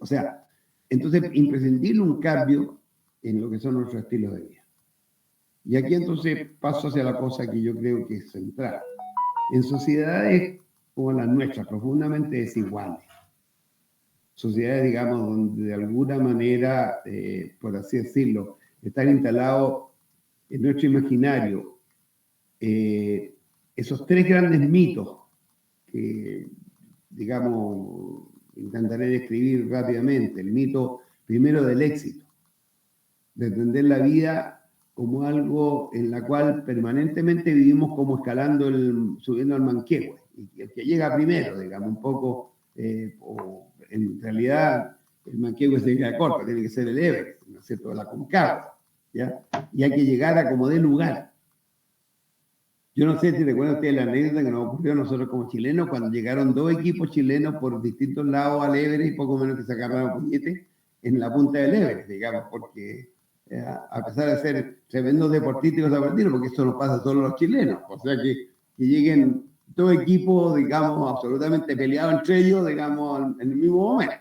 O sea, entonces imprescindible un cambio en lo que son nuestros estilos de vida. Y aquí entonces paso hacia la cosa que yo creo que es central. En sociedades como las nuestras, profundamente desiguales, sociedades, digamos, donde de alguna manera, por así decirlo, están instalados en nuestro imaginario esos tres grandes mitos que, digamos, intentaré describir rápidamente. El mito primero del éxito. de entender la vida como algo en la cual permanentemente vivimos como escalando, subiendo al Manquehue, y el que llega primero, digamos, un poco, o en realidad el Manquehue se queda corto, tiene que ser el Everest, ¿no es cierto?, la Concagua, ¿ya? Y hay que llegar a como dé lugar. Yo no sé si recuerdan ustedes la anécdota que nos ocurrió a nosotros como chilenos cuando llegaron 2 equipos chilenos por distintos lados al Everest y poco menos que se agarraron puñetes en la punta del Everest, digamos, porque a pesar de ser tremendos deportistas y cosas por el estilo, porque eso nos pasa solo a los chilenos, o sea que lleguen 2 equipos, digamos, absolutamente peleados entre ellos, digamos, en el mismo momento.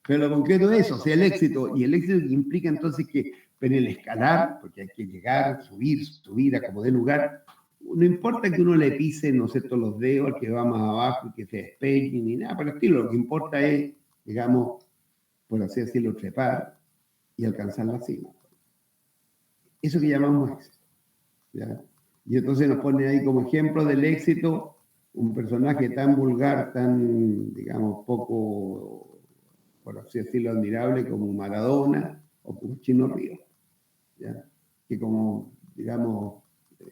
Pero lo concreto es eso, o sea, el éxito, y el éxito implica entonces que en el escalar, porque hay que llegar, subir a como dé lugar, no importa que uno le pise, no sé, todos los dedos al que va más abajo y que se despegue, ni nada por el estilo, lo que importa es, digamos, por así decirlo, trepar y alcanzar la cima. Eso que llamamos éxito, ¿ya? Y entonces nos pone ahí como ejemplo del éxito un personaje tan vulgar, tan, digamos, poco, por así decirlo, admirable como Maradona o como Chino Ríos, ¿ya? Que como, digamos,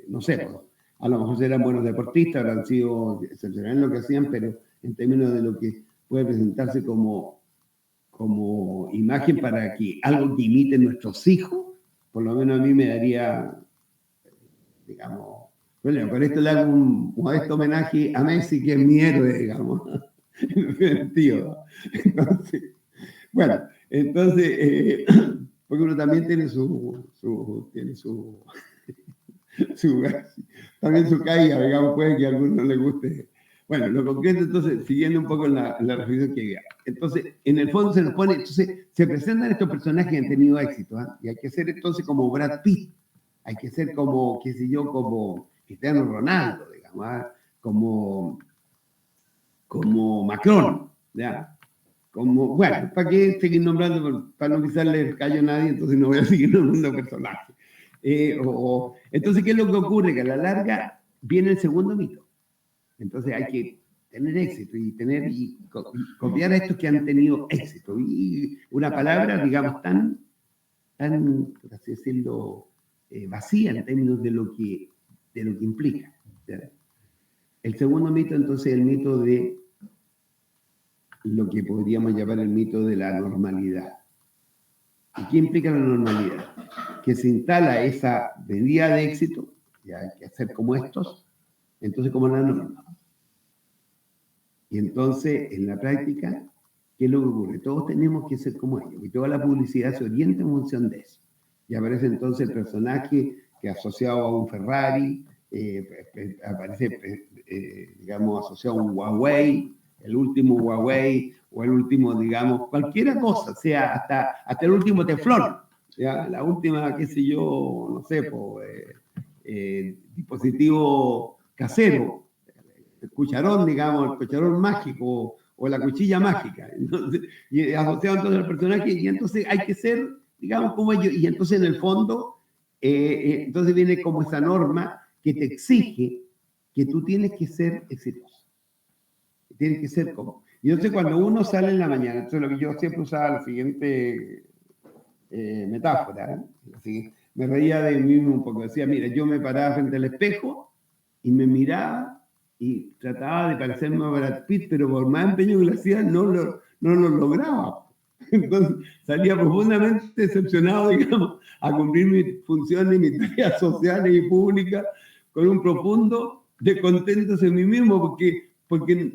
no sé, pues, a lo mejor eran buenos deportistas, habrán sido excepcionales en lo que hacían, pero en términos de lo que puede presentarse como imagen para que algo que imiten nuestros hijos, por lo menos a mí me daría, digamos, bueno, con esto le hago un modesto homenaje a Messi, que es mi héroe, digamos, en ese sentido. Entonces, bueno, entonces, porque uno también tiene también su caída, digamos, puede que a algunos no les guste. Bueno, lo concreto, entonces, siguiendo un poco en la reflexión que había. Entonces, en el fondo se nos pone, entonces, se presentan estos personajes que han tenido éxito, ¿eh? Y hay que ser entonces como Brad Pitt, hay que ser como, qué sé yo, como Cristiano Ronaldo, digamos, ¿eh? como Macron, ¿ya? Como, bueno, ¿para qué seguir nombrando? Para no pisarle el callo a nadie, entonces no voy a seguir nombrando personajes. Entonces, ¿qué es lo que ocurre? Que a la larga viene el segundo mito. Entonces hay que tener éxito y copiar a estos que han tenido éxito. Y una palabra, digamos, tan por así decirlo, vacía en términos de lo que implica, ¿ya? El segundo mito, entonces, es el mito de lo que podríamos llamar el mito de la normalidad. ¿Y qué implica la normalidad? Que se instala esa medida de éxito, y hay que hacer como estos, entonces como la norma. Y entonces, en la práctica, ¿qué es lo que ocurre? Todos tenemos que ser como ellos, y toda la publicidad se orienta en función de eso. Y aparece entonces el personaje que asociado a un Ferrari, aparece, digamos, asociado a un Huawei, el último Huawei, o el último, digamos, cualquier cosa, sea hasta el último teflón, ¿ya? La última, qué sé yo, no sé, dispositivo casero, el cucharón, digamos, el cucharón mágico o la cuchilla mágica. Entonces, y asociado entonces al personaje, y entonces hay que ser, digamos, como ellos, y entonces en el fondo, entonces viene como esa norma que te exige que tú tienes que ser exitoso. Tienes que ser como. Y entonces cuando uno sale en la mañana, entonces lo que yo siempre usaba la siguiente metáfora, ¿eh? Así, me reía de mí mismo un poco, decía, mira, yo me paraba frente al espejo y me miraba y trataba de parecerme a Brad Pitt, pero por más empeño que lo hacía, no lo lograba. Entonces salía profundamente decepcionado, digamos, a cumplir mis funciones, mis tareas sociales y públicas, con un profundo descontento en mí mismo, porque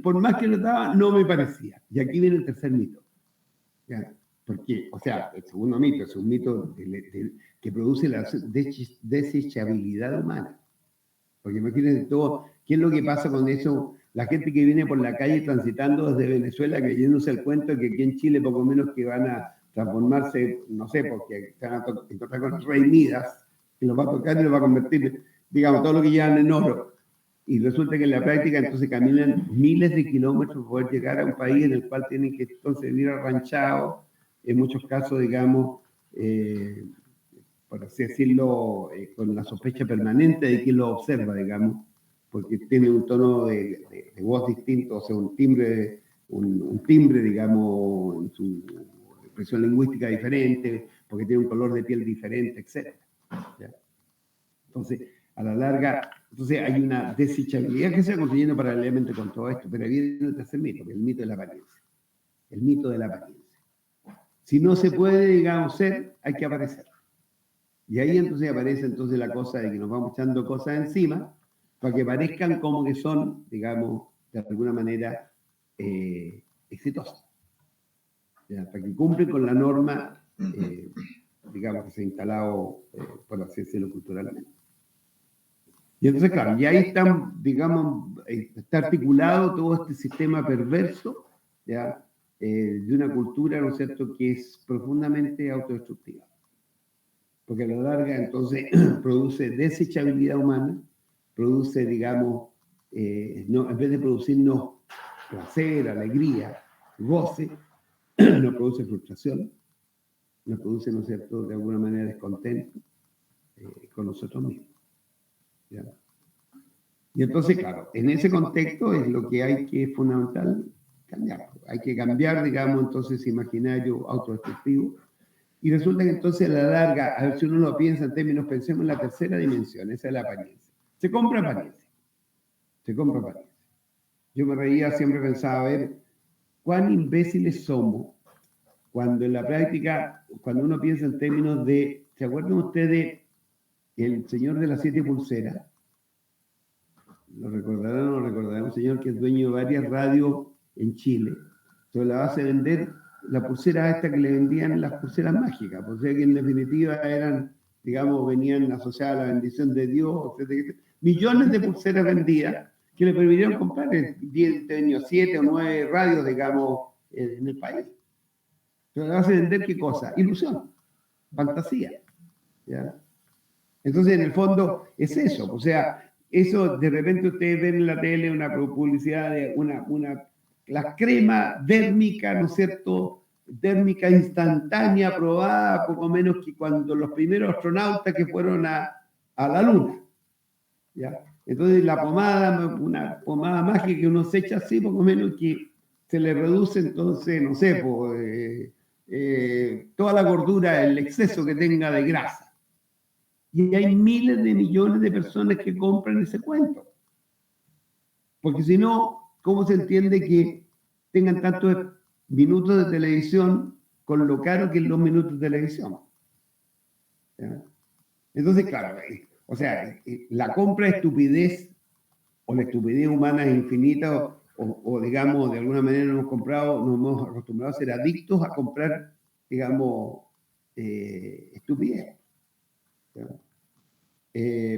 por más que lo estaba, no me parecía. Y aquí viene el tercer mito. ¿Ya? Porque, o sea, el segundo mito es un mito que produce la desechabilidad humana. Porque imagínense todo, ¿qué es lo que pasa con eso? La gente que viene por la calle transitando desde Venezuela, creyéndose el cuento de que aquí en Chile poco menos que van a transformarse, no sé, porque se van a encontrar con el rey Midas, que los va a tocar y los va a convertir, digamos, todo lo que llevan en oro. Y resulta que en la práctica entonces caminan miles de kilómetros para poder llegar a un país en el cual tienen que entonces vivir arranchados, en muchos casos, digamos, por así decirlo, con la sospecha permanente de quien lo observa, digamos, porque tiene un tono de voz distinto, o sea, un timbre, digamos, en su expresión lingüística diferente, porque tiene un color de piel diferente, etc. ¿Ya? Entonces, a la larga, hay una desechabilidad que se va construyendo paralelamente con todo esto, pero viene el tercer mito, que es el mito de la apariencia. El mito de la apariencia. Si no se puede, digamos, ser, hay que aparecer. Y ahí entonces aparece la cosa de que nos vamos echando cosas encima para que parezcan como que son, digamos, de alguna manera exitosas. ¿Ya? Para que cumplen con la norma, digamos, que se ha instalado, por así decirlo, culturalmente. Y entonces, claro, y ahí está, digamos, está articulado todo este sistema perverso, ¿ya? De una cultura, ¿no es cierto?, que es profundamente autodestructiva. Porque a la larga, entonces, produce desechabilidad humana, produce, digamos, no, en vez de producirnos placer, alegría, goce, nos produce frustración, nos produce, ¿no es cierto?, de alguna manera descontento con nosotros mismos. ¿Ya? Y entonces, claro, en ese contexto es lo que hay que, fundamental, cambiar. Hay que cambiar, digamos, entonces, imaginario autodestructivo. Y resulta que entonces a la larga, a ver si uno lo piensa en términos, pensemos en la tercera dimensión, esa es la apariencia. Se compra apariencia. Se compra apariencia. Yo me reía, siempre pensaba, a ver, cuán imbéciles somos cuando en la práctica, cuando uno piensa en términos de, ¿se acuerdan ustedes el señor de las 7 pulseras? Lo recordarán o no lo recordarán, un señor que es dueño de varias radios en Chile, sobre la base de vender la pulsera esta que le vendían las pulseras mágicas, o sea que en definitiva eran, digamos, venían asociadas a la bendición de Dios, etc. Millones de pulseras vendidas que le permitieron comprar 7 o 9 radios, digamos, en el país. Pero le base de vender ¿qué cosa? Ilusión, fantasía. ¿Ya? Entonces, en el fondo, es eso, o sea, eso de repente ustedes ven en la tele una publicidad de la crema dérmica, ¿no es cierto? Dérmica instantánea, probada poco menos que cuando los primeros astronautas que fueron a la Luna. ¿Ya? Entonces la pomada, una pomada mágica que uno se echa así, poco menos que se le reduce entonces, no sé, toda la gordura, el exceso que tenga de grasa. Y hay miles de millones de personas que compran ese cuento. Porque si no, ¿cómo se entiende que tengan tantos minutos de televisión con lo caro que es los minutos de televisión? ¿Ya? Entonces, claro, o sea, la compra de estupidez o la estupidez humana es infinita o digamos, de alguna manera nos hemos acostumbrado a ser adictos a comprar, digamos, estupidez. ¿Ya?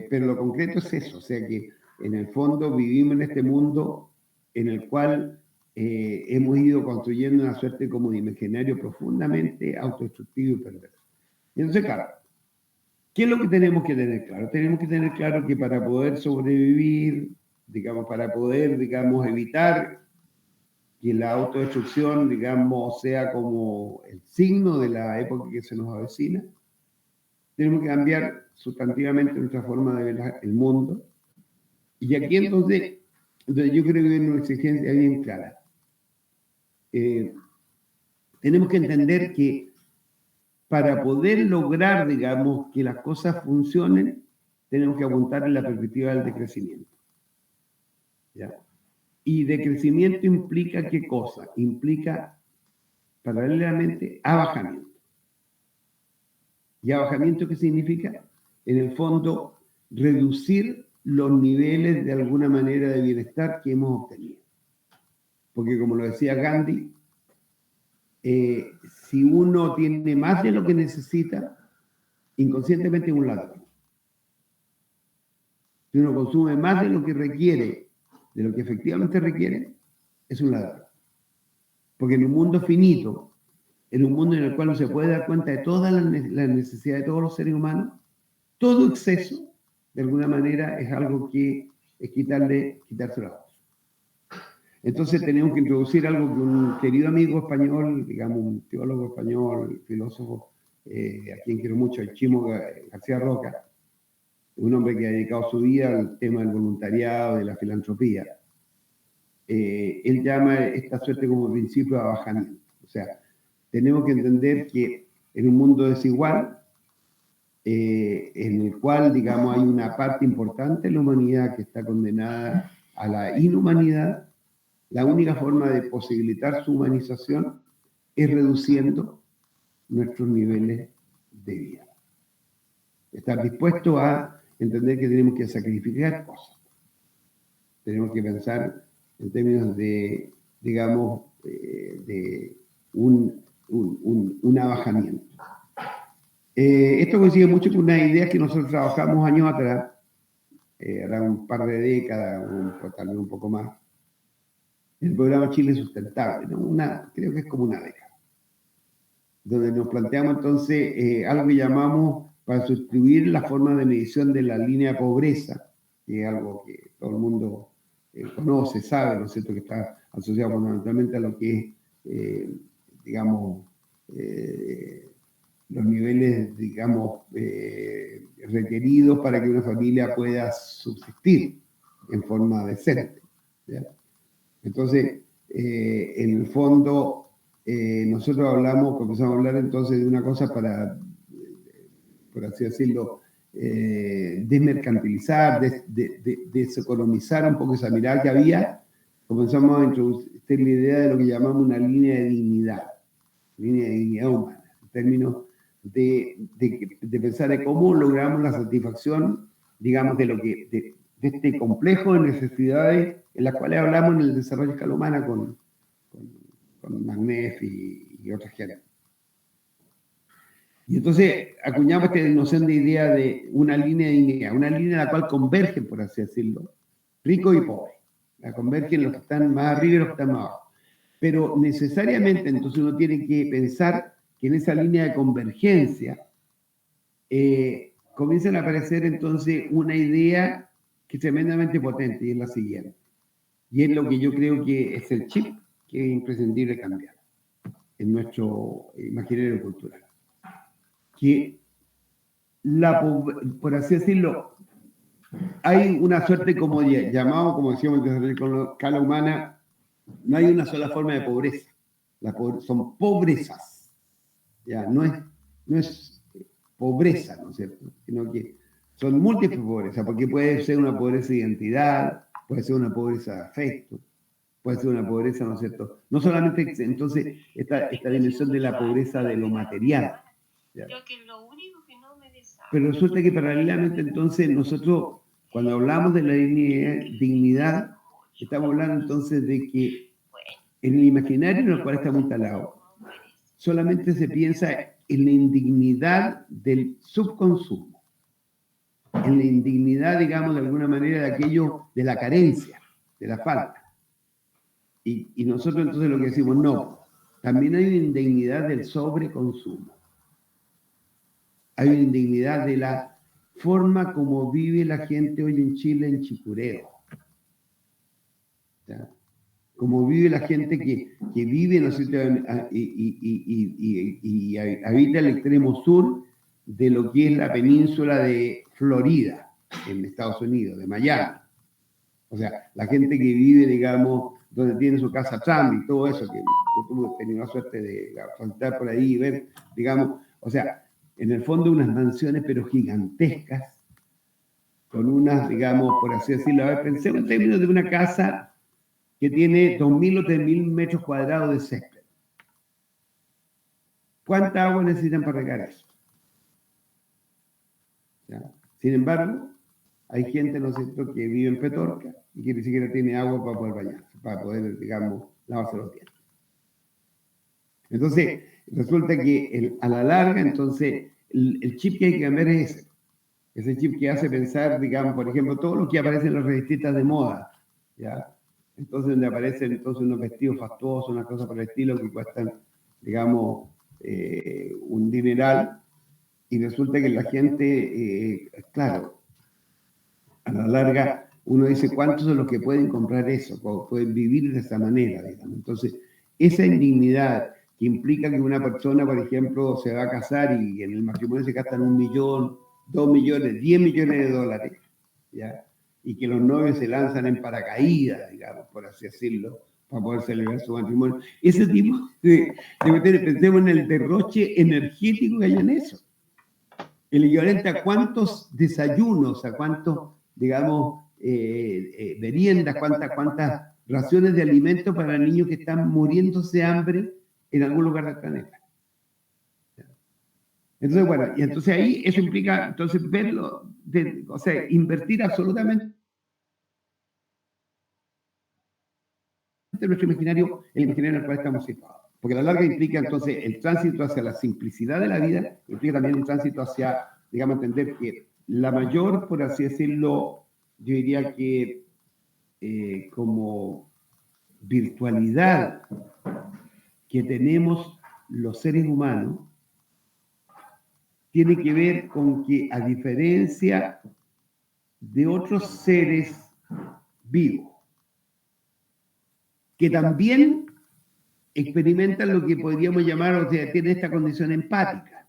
Pero lo concreto es eso, o sea que en el fondo vivimos en este mundo en el cual hemos ido construyendo una suerte como de imaginario profundamente autodestructivo y perverso. Y entonces, claro, ¿qué es lo que tenemos que tener claro? Tenemos que tener claro que para poder sobrevivir, digamos, para poder, digamos, evitar que la autodestrucción, digamos, sea como el signo de la época que se nos avecina, tenemos que cambiar sustantivamente nuestra forma de ver el mundo. Y aquí entonces yo creo que hay una exigencia bien clara. Tenemos que entender que para poder lograr, digamos, que las cosas funcionen, tenemos que apuntar en la perspectiva del decrecimiento. ¿Ya? Y decrecimiento implica ¿qué cosa? Implica paralelamente abajamiento. ¿Y abajamiento qué significa? En el fondo, reducir los niveles de alguna manera de bienestar que hemos obtenido. Porque como lo decía Gandhi, si uno tiene más de lo que necesita, inconscientemente es un ladrón. Si uno consume más de lo que requiere, de lo que efectivamente requiere, es un ladrón. Porque en un mundo finito, en un mundo en el cual no se puede dar cuenta de todas las necesidades de todos los seres humanos, todo exceso, de alguna manera, es algo que es quitarse la voz. Entonces tenemos que introducir algo que un querido amigo español, digamos un teólogo español, filósofo, a quien quiero mucho, el Chimo García Roca, un hombre que ha dedicado su vida al tema del voluntariado, de la filantropía. Él llama esta suerte como principio de abajamiento. O sea, tenemos que entender que en un mundo desigual, en el cual, digamos, hay una parte importante de la humanidad que está condenada a la inhumanidad. La única forma de posibilitar su humanización es reduciendo nuestros niveles de vida. Estar dispuesto a entender que tenemos que sacrificar cosas. Tenemos que pensar en términos de, digamos, de un abajamiento. Esto coincide mucho con una idea que nosotros trabajamos años atrás, ahora un par de décadas, tal vez un poco más, el programa Chile Sustentable, ¿no? Creo que es como una década, donde nos planteamos entonces algo que llamamos, para sustituir la forma de medición de la línea de pobreza, que es algo que todo el mundo conoce, sabe, ¿no es cierto?, que está asociado fundamentalmente a lo que es, digamos, los niveles, digamos, requeridos para que una familia pueda subsistir en forma decente, ¿ya? Entonces, en el fondo, nosotros comenzamos a hablar entonces de una cosa para, por así decirlo, desmercantilizar, deseconomizar un poco esa mirada que había. Comenzamos a introducir la idea de lo que llamamos una línea de dignidad humana, en términos de pensar en cómo logramos la satisfacción, digamos, de este complejo de necesidades en las cuales hablamos en el desarrollo de escala humana con Magnef y otra gente. Y entonces acuñamos esta noción de idea de una línea de dignidad, una línea en la cual convergen, por así decirlo, ricos y pobres. La convergen los que están más arriba y los que están más abajo. Pero necesariamente entonces uno tiene que pensar que en esa línea de convergencia comienzan a aparecer entonces una idea que es tremendamente potente, y es la siguiente. Y es lo que yo creo que es el chip que es imprescindible cambiar en nuestro imaginario cultural. Que, por así decirlo, hay una suerte como llamado, como decíamos, con la escala humana, no hay una sola forma de pobreza. Son pobrezas. Ya, no es pobreza, ¿no es cierto? Sino que son múltiples pobrezas, porque puede ser una pobreza de identidad, puede ser una pobreza de afecto, puede ser una pobreza, ¿no es cierto? No solamente entonces esta dimensión de la pobreza de lo material. ¿Ya? Pero resulta que paralelamente entonces nosotros, cuando hablamos de la dignidad, estamos hablando entonces de que en el imaginario en el cual estamos instalados, solamente se piensa en la indignidad del subconsumo, en la indignidad, digamos, de alguna manera, de aquello, de la carencia, de la falta. Y nosotros entonces lo que decimos, no, también hay una indignidad del sobreconsumo. Hay una indignidad de la forma como vive la gente hoy en Chile en Chicureo. ¿Ya? Como vive la gente que vive, ¿no es cierto?, y habita el extremo sur de lo que es la península de Florida, en Estados Unidos, de Miami. O sea, la gente que vive, digamos, donde tiene su casa Trump y todo eso, que yo tuve tenido la suerte de pasar por ahí y ver, digamos, o sea, en el fondo unas mansiones pero gigantescas, con unas, digamos, por así decirlo, a ver, pensemos en términos de una casa que tiene 2.000 o 3.000 metros cuadrados de césped. ¿Cuánta agua necesitan para regar eso? ¿Ya? Sin embargo, hay gente, ¿no es cierto?, que vive en Petorca y que ni siquiera tiene agua para poder bañarse, para poder, digamos, lavarse los dientes. Entonces, resulta que a la larga, entonces, el chip que hay que cambiar es ese chip que hace pensar, digamos, por ejemplo, todo lo que aparece en las revistas de moda, ¿ya? Entonces, donde aparecen entonces unos vestidos fastuosos, unas cosas por el estilo que cuestan, digamos, un dineral, y resulta que la gente, claro, a la larga, uno dice, ¿cuántos son los que pueden comprar eso? Pueden vivir de esa manera, digamos. Entonces, esa indignidad que implica que una persona, por ejemplo, se va a casar y en el matrimonio se gastan 1 millón, 2 millones, 10 millones de dólares, ¿ya? Y que los novios se lanzan en paracaídas, digamos, por así decirlo, para poder celebrar su matrimonio. Ese tipo de cuestiones, pensemos en el derroche energético que hay en eso. El equivalente a cuántos desayunos, a cuántos, digamos, meriendas, cuántas raciones de alimentos para niños que están muriéndose de hambre en algún lugar del planeta. Entonces, bueno, y entonces ahí eso implica, entonces, verlo, o sea, invertir absolutamente nuestro imaginario, el imaginario en el cual estamos situados. Porque a la larga implica entonces el tránsito hacia la simplicidad de la vida, implica también un tránsito hacia, digamos, entender que la mayor, por así decirlo, yo diría que como virtualidad que tenemos los seres humanos, tiene que ver con que, a diferencia de otros seres vivos, que también experimentan lo que podríamos llamar, o sea, tienen esta condición empática.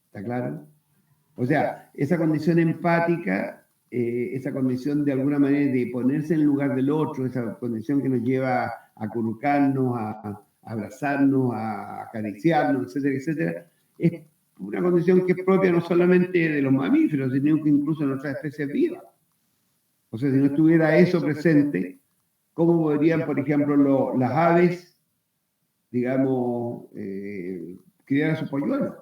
¿Está claro? O sea, esa condición empática, esa condición de alguna manera de ponerse en el lugar del otro, esa condición que nos lleva a acurrucarnos, a abrazarnos, a acariciarnos, etcétera, etcétera, es una condición que es propia no solamente de los mamíferos, sino que incluso de nuestras especies vivas. O sea, si no estuviera eso presente, ¿cómo podrían, por ejemplo, las aves, digamos, criar a sus polluelos?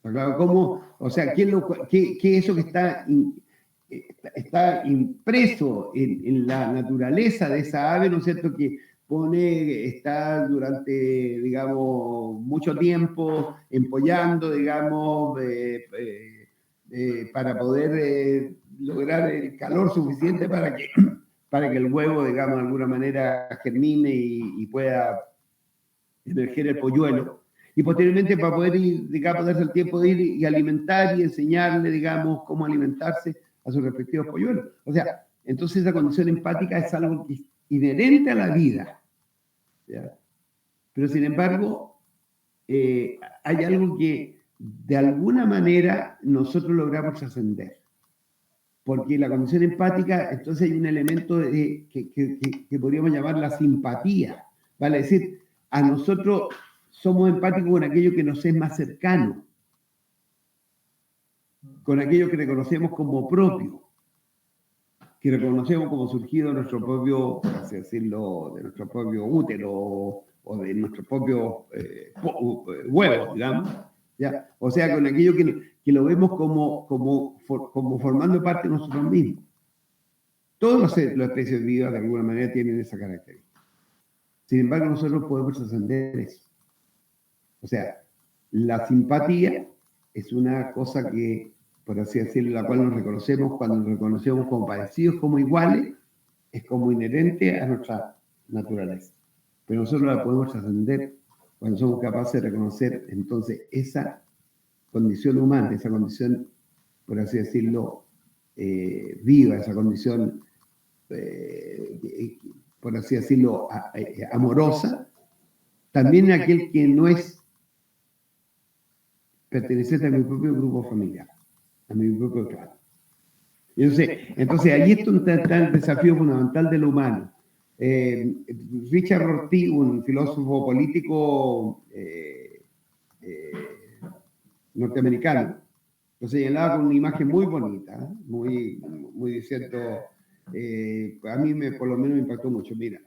Claro, ¿cómo? O sea, ¿qué es eso que está impreso en la naturaleza de esa ave, ¿no es cierto?, que está durante, digamos, mucho tiempo empollando, digamos, para poder lograr el calor suficiente para que el huevo, digamos, de alguna manera germine y pueda emerger el polluelo. Y posteriormente para poder ir, digamos, darse el tiempo de ir y alimentar y enseñarle, digamos, cómo alimentarse a sus respectivos polluelos. O sea, entonces esa condición empática es algo que es inherente a la vida, ¿ya? Pero sin embargo, hay algo que de alguna manera nosotros logramos trascender. Porque la condición empática, entonces hay un elemento que podríamos llamar la simpatía, ¿vale? Es decir, a nosotros somos empáticos con aquello que nos es más cercano, con aquello que reconocemos como propio, que reconocemos como surgido de nuestro propio, por así decirlo, de nuestro propio útero o de nuestros propios huevos, digamos, ¿ya? O sea, con aquello que lo vemos como formando parte de nosotros mismos. Todas las especies vivas de alguna manera tienen esa característica. Sin embargo, nosotros podemos trascender eso. O sea, la simpatía es una cosa que, por así decirlo, la cual nos reconocemos cuando nos reconocemos como parecidos, como iguales, es como inherente a nuestra naturaleza. Pero nosotros la podemos trascender cuando somos capaces de reconocer entonces esa condición humana, esa condición, por así decirlo, viva, esa condición, por así decirlo, amorosa, también aquel que no es perteneciente a mi propio grupo familiar, a mi propio clan. Entonces ahí está el desafío fundamental de lo humano. Richard Rorty, un filósofo político norteamericano, lo señalaba con una imagen muy bonita, muy cierto, a mí por lo menos me impactó mucho. Mira,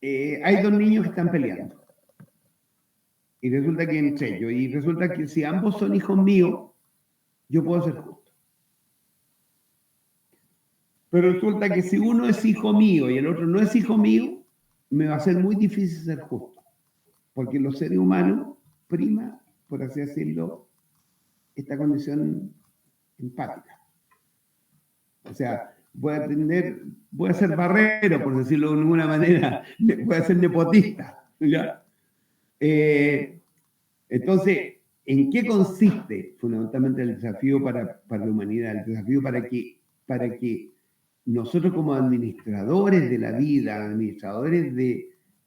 hay dos niños que están peleando. Y resulta que entre ellos, y resulta que si ambos son hijos míos, yo puedo ser justo. Pero resulta que si uno es hijo mío y el otro no es hijo mío, me va a ser muy difícil ser justo. Porque los seres humanos prima, por así decirlo, esta condición empática. O sea, voy a ser barrero, por decirlo de alguna manera, voy a ser nepotista, ¿ya? Entonces, ¿en qué consiste fundamentalmente el desafío para la humanidad? El desafío para que nosotros como administradores de la vida, administradores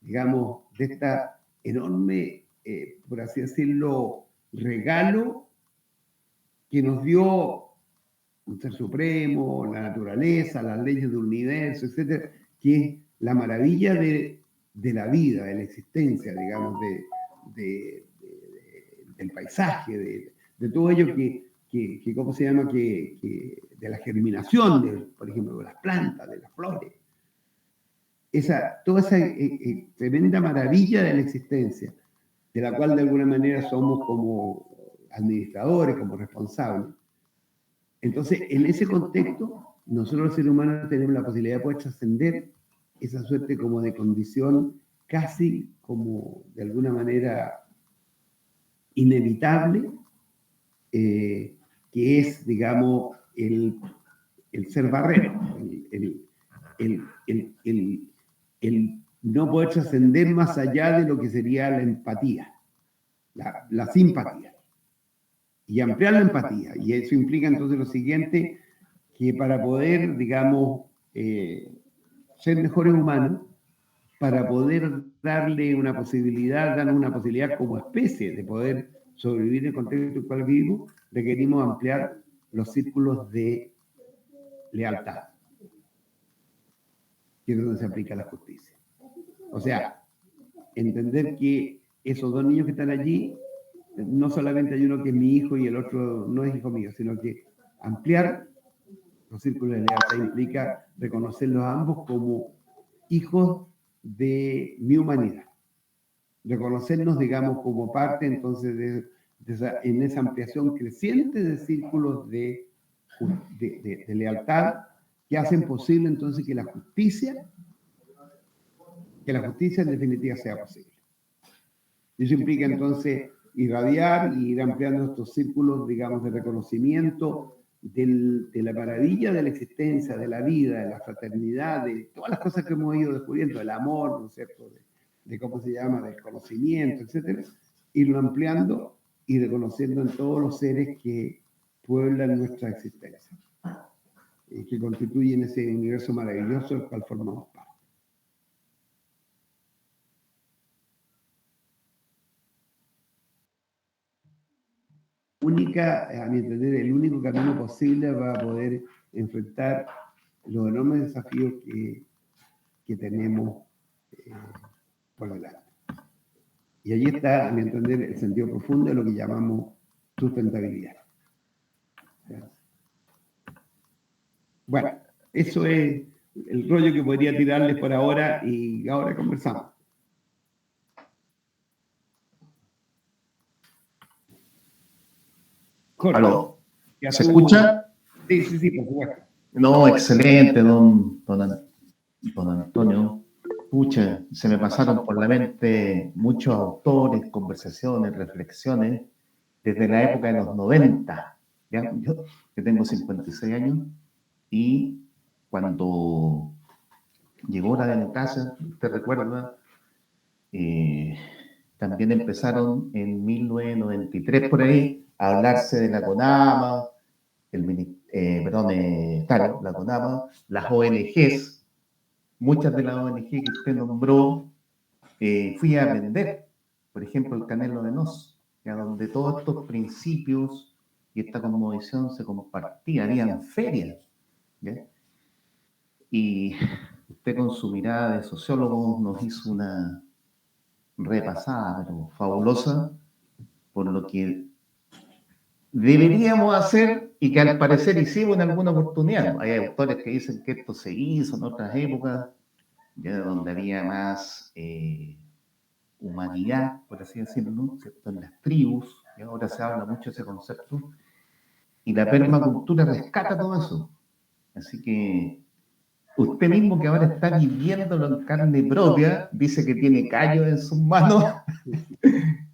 digamos, de esta enorme, por así decirlo, regalo que nos dio un ser supremo, la naturaleza, las leyes del universo, etcétera, que es la maravilla de la vida, de la existencia, digamos, del paisaje, de todo ello que ¿cómo se llama? De la germinación, por ejemplo, de las plantas, de las flores. Toda esa tremenda maravilla de la existencia, de la cual de alguna manera somos como administradores, como responsables. Entonces, en ese contexto, nosotros los seres humanos tenemos la posibilidad de poder trascender esa suerte como de condición casi como de alguna manera inevitable, que es, digamos, el ser barrero, el no poder trascender más allá de lo que sería la empatía, la simpatía, y ampliar la empatía. Y eso implica entonces lo siguiente, que para poder, digamos, ser mejores humanos, para poder darle una posibilidad, darnos una posibilidad como especie de poder sobrevivir en el contexto en el cual vivimos, requerimos ampliar los círculos de lealtad, que es donde se aplica la justicia. O sea, entender que esos dos niños que están allí, no solamente hay uno que es mi hijo y el otro no es hijo mío, sino que ampliar los círculos de lealtad implica reconocerlos a ambos como hijos de mi humanidad. Reconocernos, digamos, como parte entonces en esa ampliación creciente de círculos de lealtad que hacen posible entonces que la justicia en definitiva sea posible. Eso implica entonces irradiar y ir ampliando estos círculos, digamos, de reconocimiento de la maravilla de la existencia, de la vida, de la fraternidad, de todas las cosas que hemos ido descubriendo, del amor, ¿no es cierto?, de cómo se llama, del conocimiento, etcétera, irlo ampliando y reconociendo en todos los seres que pueblan nuestra existencia, que constituyen ese universo maravilloso del cual formamos parte. A mi entender, el único camino posible para poder enfrentar los enormes desafíos que tenemos por delante. Y allí está, a mi entender, el sentido profundo de lo que llamamos sustentabilidad. Bueno, eso es el rollo que podría tirarles por ahora y ahora conversamos. ¿Aló? ¿Se escucha? Sí, por supuesto. No, excelente, don Antonio. Pucha, se me pasaron por la mente muchos autores, conversaciones, reflexiones, desde la época de los 90. ¿Ya? Yo que tengo 56 años, y cuando llegó la democracia, usted recuerda, también empezaron en 1993 por ahí a hablarse de la CONAMA, la CONAMA, las ONGs, muchas de las ONG que usted nombró, fui a aprender, por ejemplo, el Canelo de Nos, donde todos estos principios y esta cosmovisión se compartían, habían ferias, ¿ya? Y usted con su mirada de sociólogo nos hizo una repasada, pero fabulosa, por lo que deberíamos hacer y que al parecer hicimos en alguna oportunidad. Hay autores que dicen que esto se hizo en otras épocas, ya donde había más humanidad, por así decirlo, ¿cierto?, en las tribus, y ahora se habla mucho de ese concepto, y la permacultura rescata todo eso. Así que usted mismo, que ahora está viviéndolo en carne propia, dice que tiene callos en sus manos,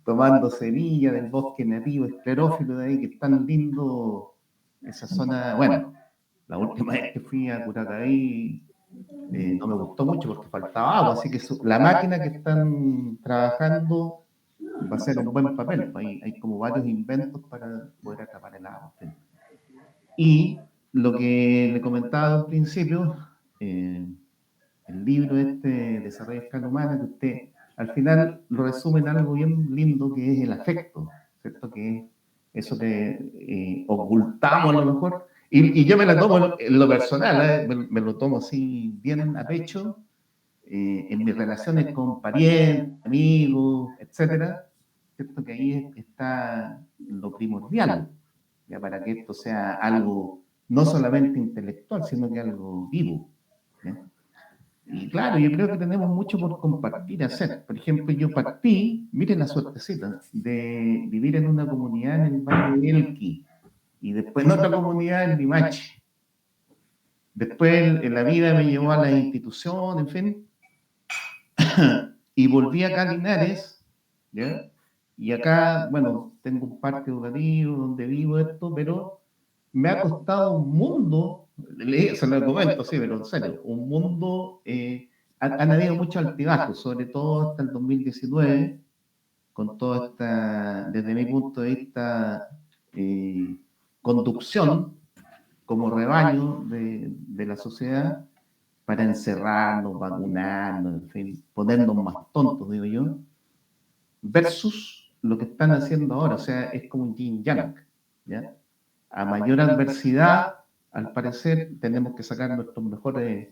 tomando semillas del bosque nativo esclerófilo de ahí, que es tan lindo esa zona. Bueno, la última vez que fui a Curacaví no me gustó mucho porque faltaba agua, así que la máquina que están trabajando va a ser un buen papel. Hay como varios inventos para poder atrapar el agua. Y lo que le comentaba al principio, el libro Desarrollo a Escala Humana, que usted al final lo resume en algo bien lindo, que es el afecto, ¿cierto? Que es eso que ocultamos a lo mejor, Y yo me la tomo en lo personal, me lo tomo así bien a pecho, en mis relaciones con parientes, amigos, etcétera, ¿cierto? Que ahí está lo primordial, ya para que esto sea algo no solamente intelectual, sino que algo vivo, ¿ya? Y claro, yo creo que tenemos mucho por compartir, hacer. Por ejemplo, yo partí, miren la suertecita, de vivir en una comunidad en el Valle de Elqui, y después en otra comunidad en Limache. Después en la vida me llevó a la institución, en fin, y volví acá a Linares, ¿ya? Y acá, bueno, tengo un parque educativo donde vivo esto, pero me ha costado un mundo, se lo comento, sí, pero en serio, un mundo, han habido muchos altibajos, sobre todo hasta el 2019, con toda esta, desde mi punto de vista, conducción como rebaño de la sociedad para encerrarnos, vacunarnos, en fin, ponernos más tontos, digo yo, versus lo que están haciendo ahora, o sea, es como un yin yang, ¿ya? A mayor adversidad, al parecer, tenemos que sacar nuestros mejores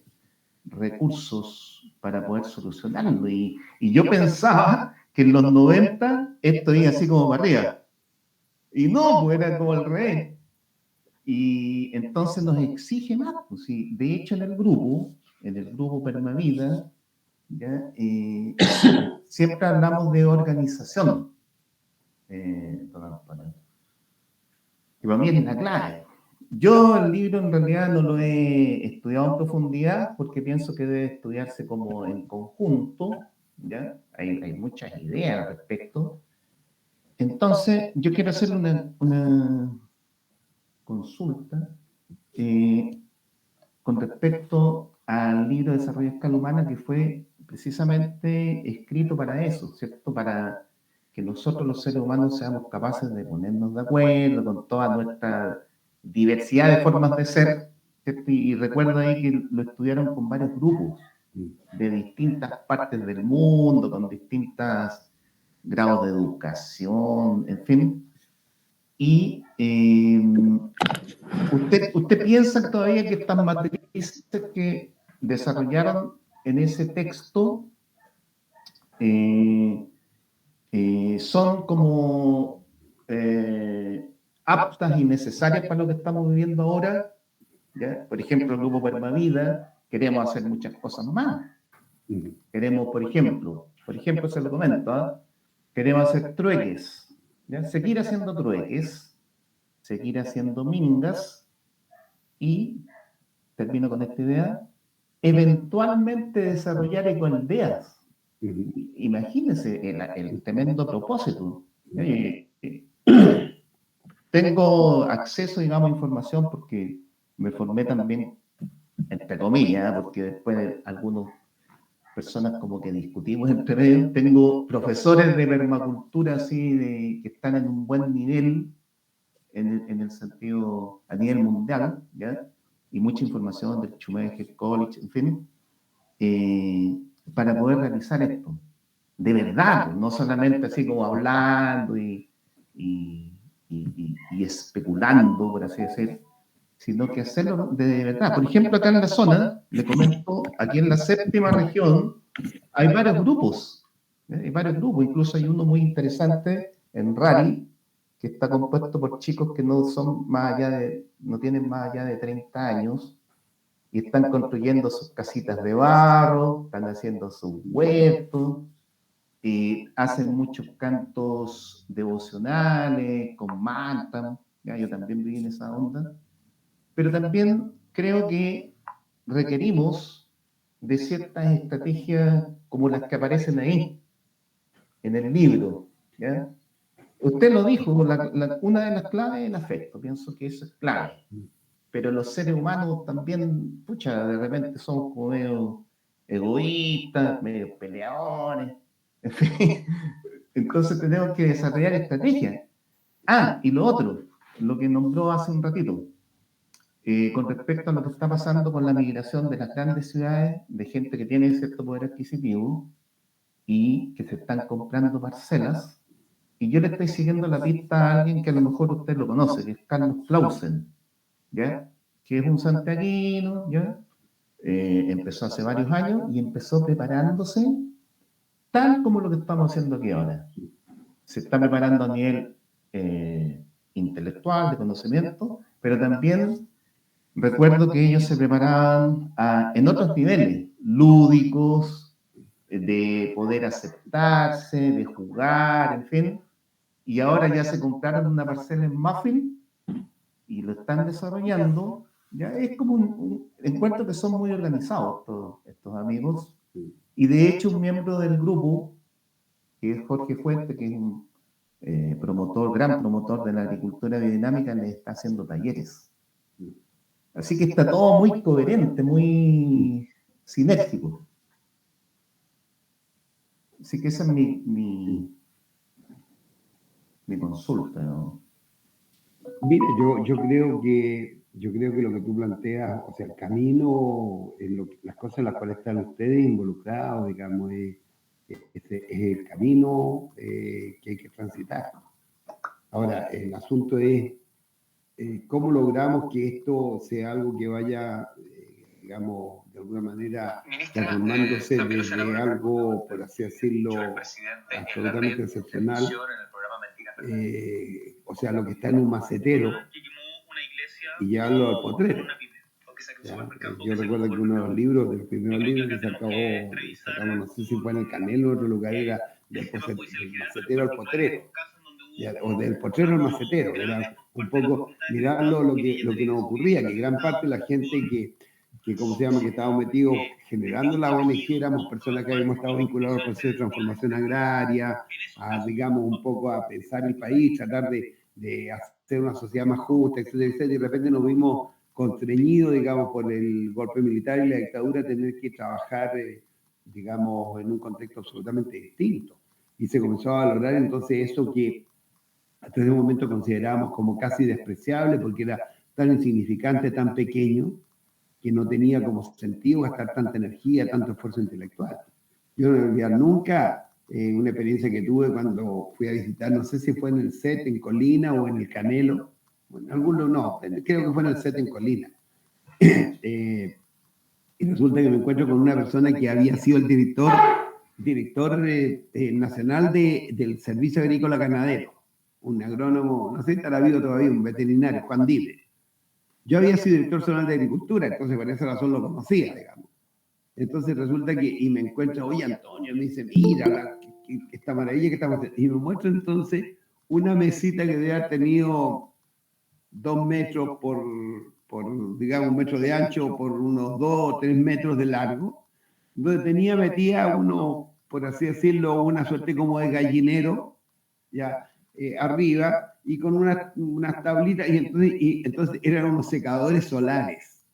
recursos para poder solucionarlo. Y yo pensaba que en los 90 esto iba así como para arriba. Y no, pues era como al revés. Y entonces nos exige más. Pues, sí. De hecho, en el grupo Permavida, ¿ya? Siempre hablamos de organización. Y para mí es la clave. Yo el libro en realidad no lo he estudiado en profundidad porque pienso que debe estudiarse como en conjunto, ¿ya? Hay muchas ideas al respecto. Entonces, yo quiero hacer una consulta con respecto al libro de Desarrollo a Escala Humana que fue precisamente escrito para eso, ¿cierto? Para que nosotros los seres humanos seamos capaces de ponernos de acuerdo con toda nuestra diversidad de formas de ser, ¿cierto? Y recuerdo ahí que lo estudiaron con varios grupos de distintas partes del mundo, con distintos grados de educación, en fin. Y ¿usted piensa todavía que estas matrices que desarrollaron en ese texto son como aptas y necesarias para lo que estamos viviendo ahora? ¿Ya? Por ejemplo, el grupo Permavida, queremos hacer muchas cosas más. Queremos, por ejemplo, se lo comento, ¿eh? Queremos hacer trueques, ¿ya? Seguir haciendo trueques, seguir haciendo mingas y, termino con esta idea, eventualmente desarrollar ecoaldeas. Imagínense el tremendo propósito. Tengo acceso, digamos, a información porque me formé también, entre comillas, porque después algunas personas como que discutimos entre medio. Tengo profesores de permacultura así, que están en un buen nivel, en el sentido a nivel mundial, ¿ya? Y mucha información del Schumacher College, en fin, para poder realizar esto. De verdad, no solamente así como hablando y especulando, por así decir, sino que hacerlo de verdad. Por ejemplo, acá en la zona, le comento, aquí en la séptima región, hay varios grupos, incluso hay uno muy interesante en Rari, que está compuesto por chicos que no tienen más allá de 30 años, y están construyendo sus casitas de barro, están haciendo sus huertos, y hacen muchos cantos devocionales, con mantras, ¿ya? Yo también viví en esa onda, pero también creo que requerimos de ciertas estrategias como las que aparecen ahí, en el libro, ¿ya? Usted lo dijo, una de las claves es el afecto, pienso que eso es clave, pero los seres humanos también, pucha, de repente somos como medio egoístas, medio peleadores, en fin, entonces tenemos que desarrollar estrategias. Y lo otro, lo que nombró hace un ratito, con respecto a lo que está pasando con la migración de las grandes ciudades, de gente que tiene cierto poder adquisitivo y que se están comprando parcelas. Y yo le estoy siguiendo la pista a alguien que a lo mejor usted lo conoce, que es Carlos Clausen, ¿ya? que es un santiaguino, ¿ya? Empezó hace varios años y empezó preparándose tal como lo que estamos haciendo aquí ahora. Se está preparando a nivel intelectual, de conocimiento, pero también recuerdo que ellos se preparaban en otros niveles, lúdicos, de poder aceptarse, de jugar, en fin, y ahora ya se compraron una parcela en Muffin y lo están desarrollando. Ya es como encuentro que son muy organizados estos amigos, y de hecho un miembro del grupo, que es Jorge Fuente, que es un gran promotor de la agricultura biodinámica, le está haciendo talleres. Así que está todo muy coherente, muy sinérgico. Así que esa es mi consulta, ¿no? Mira, yo creo que lo que tú planteas, o sea, el camino, las cosas en las cuales están ustedes involucrados, digamos, es el camino que hay que transitar. Ahora, el asunto es cómo logramos que esto sea algo que vaya, digamos, de alguna manera transformándose desde algo, por así decirlo, absolutamente excepcional. O sea, lo que está en un macetero, y llevarlo al potrero. Ya, yo recuerdo que uno de los libros, de los primeros libros que sacamos, no sé si fue en el Canelo o en otro lugar, era del macetero al potrero, ya, o del potrero al macetero. Era un poco mirarlo lo que nos ocurría, que gran parte de la gente que ¿cómo se llama?, que estábamos metidos generando la ONG, éramos personas que habíamos estado vinculados al proceso de transformación agraria, digamos, un poco a pensar el país, tratar de hacer una sociedad más justa, etcétera, etcétera, y de repente nos vimos constreñidos, digamos, por el golpe militar y la dictadura, a tener que trabajar, digamos, en un contexto absolutamente distinto. Y se comenzó a valorar entonces eso que hasta ese momento considerábamos como casi despreciable, porque era tan insignificante, tan pequeño, que no tenía como sentido gastar tanta energía, tanto esfuerzo intelectual. Yo no voy a olvidar nunca una experiencia que tuve cuando fui a visitar, no sé si fue en el set en Colina o en el Canelo, bueno, algunos no, creo que fue en el set en Colina. Y resulta que me encuentro con una persona que había sido el director nacional del Servicio Agrícola Ganadero, un agrónomo, no sé si estará vivo todavía, un veterinario, Juan Dive. Yo había sido director zonal de Agricultura, entonces por esa razón lo conocía, digamos. Entonces resulta que, y me encuentra, oye Antonio, me dice, mira, esta maravilla que estamos haciendo. Y me muestra entonces una mesita que debe haber tenido 2 metros por, digamos, 1 metro de ancho por unos 2 o 3 metros de largo, donde metía uno, por así decirlo, una suerte como de gallinero, ya, arriba, y con unas tablitas, y entonces eran unos secadores solares,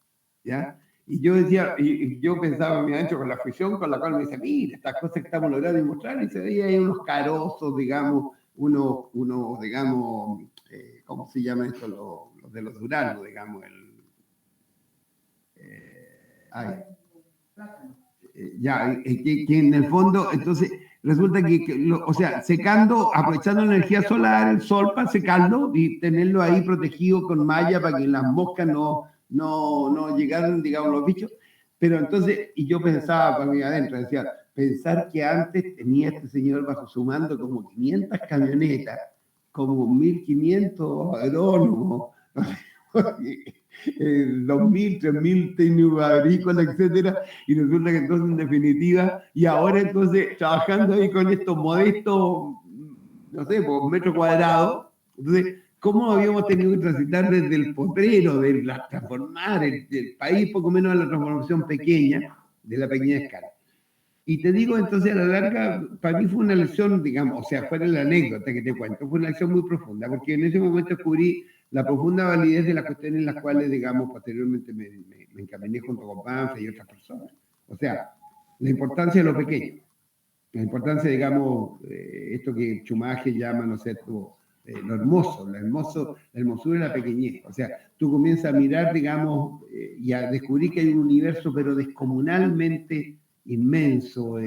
¿ya? Y yo decía, y yo pensaba, me hecho con la afición con la cual me dice, mira, estas cosas que estamos logrando demostrar, y se veía ahí unos carozos, digamos, unos digamos, ¿cómo se llama esto? Los de los duranos, digamos, que en el fondo, entonces, resulta o sea, secando, aprovechando la energía solar, el sol para secarlo y tenerlo ahí protegido con malla para que las moscas no llegaran, digamos, los bichos. Pero entonces, y yo pensaba para mí adentro, decía, pensar que antes tenía este señor bajo su mando como 500 camionetas, como 1.500 agrónomos, 2.000, 3.000 técnicos agrícolas, etcétera, y resulta que entonces, en definitiva, y ahora entonces, trabajando ahí con estos modestos, no sé, por metro cuadrado, entonces, ¿cómo habíamos tenido que transitar desde el potrero, de transformar el país, poco menos a la transformación pequeña, de la pequeña escala? Y te digo, entonces, a la larga, para mí fue una lección, digamos, o sea, fuera la anécdota que te cuento, fue una lección muy profunda, porque en ese momento descubrí la profunda validez de las cuestiones en las cuales, digamos, posteriormente me encaminé junto con Banfield y otras personas. O sea, la importancia de lo pequeño, la importancia, digamos, esto que Chumaje llama, no sé, lo hermoso, la hermosura de la pequeñez. O sea, tú comienzas a mirar, digamos, y a descubrir que hay un universo, pero descomunalmente inmenso,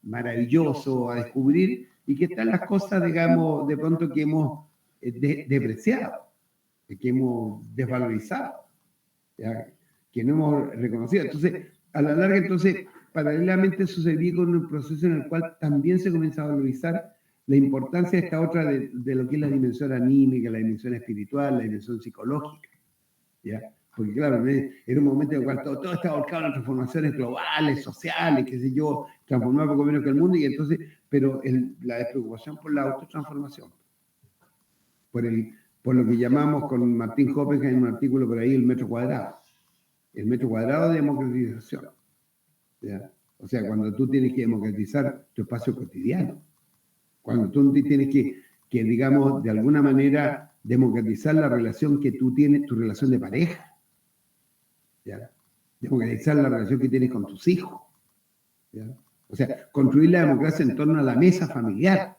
maravilloso, a descubrir, y que están las cosas, digamos, de pronto que hemos depreciado, que hemos desvalorizado. ¿ya? Que no hemos reconocido. Entonces, a la larga, entonces, paralelamente eso se vive con un proceso en el cual también se comienza a valorizar la importancia de esta otra de lo que es la dimensión anímica, la dimensión espiritual, la dimensión psicológica, ¿ya? Porque claro, era un momento en el cual todo está volcado en las transformaciones globales, sociales, qué sé yo, transformar poco menos que el mundo, y entonces, pero la despreocupación por la autotransformación, por lo que llamamos con Martín Hoppenheim en un artículo por ahí el metro cuadrado de democratización, ¿ya? O sea, cuando tú tienes que democratizar tu espacio cotidiano, cuando tú tienes que, digamos, de alguna manera democratizar la relación que tú tienes, tu relación de pareja, ¿ya? Democratizar la relación que tienes con tus hijos, ¿ya? O sea, construir la democracia en torno a la mesa familiar.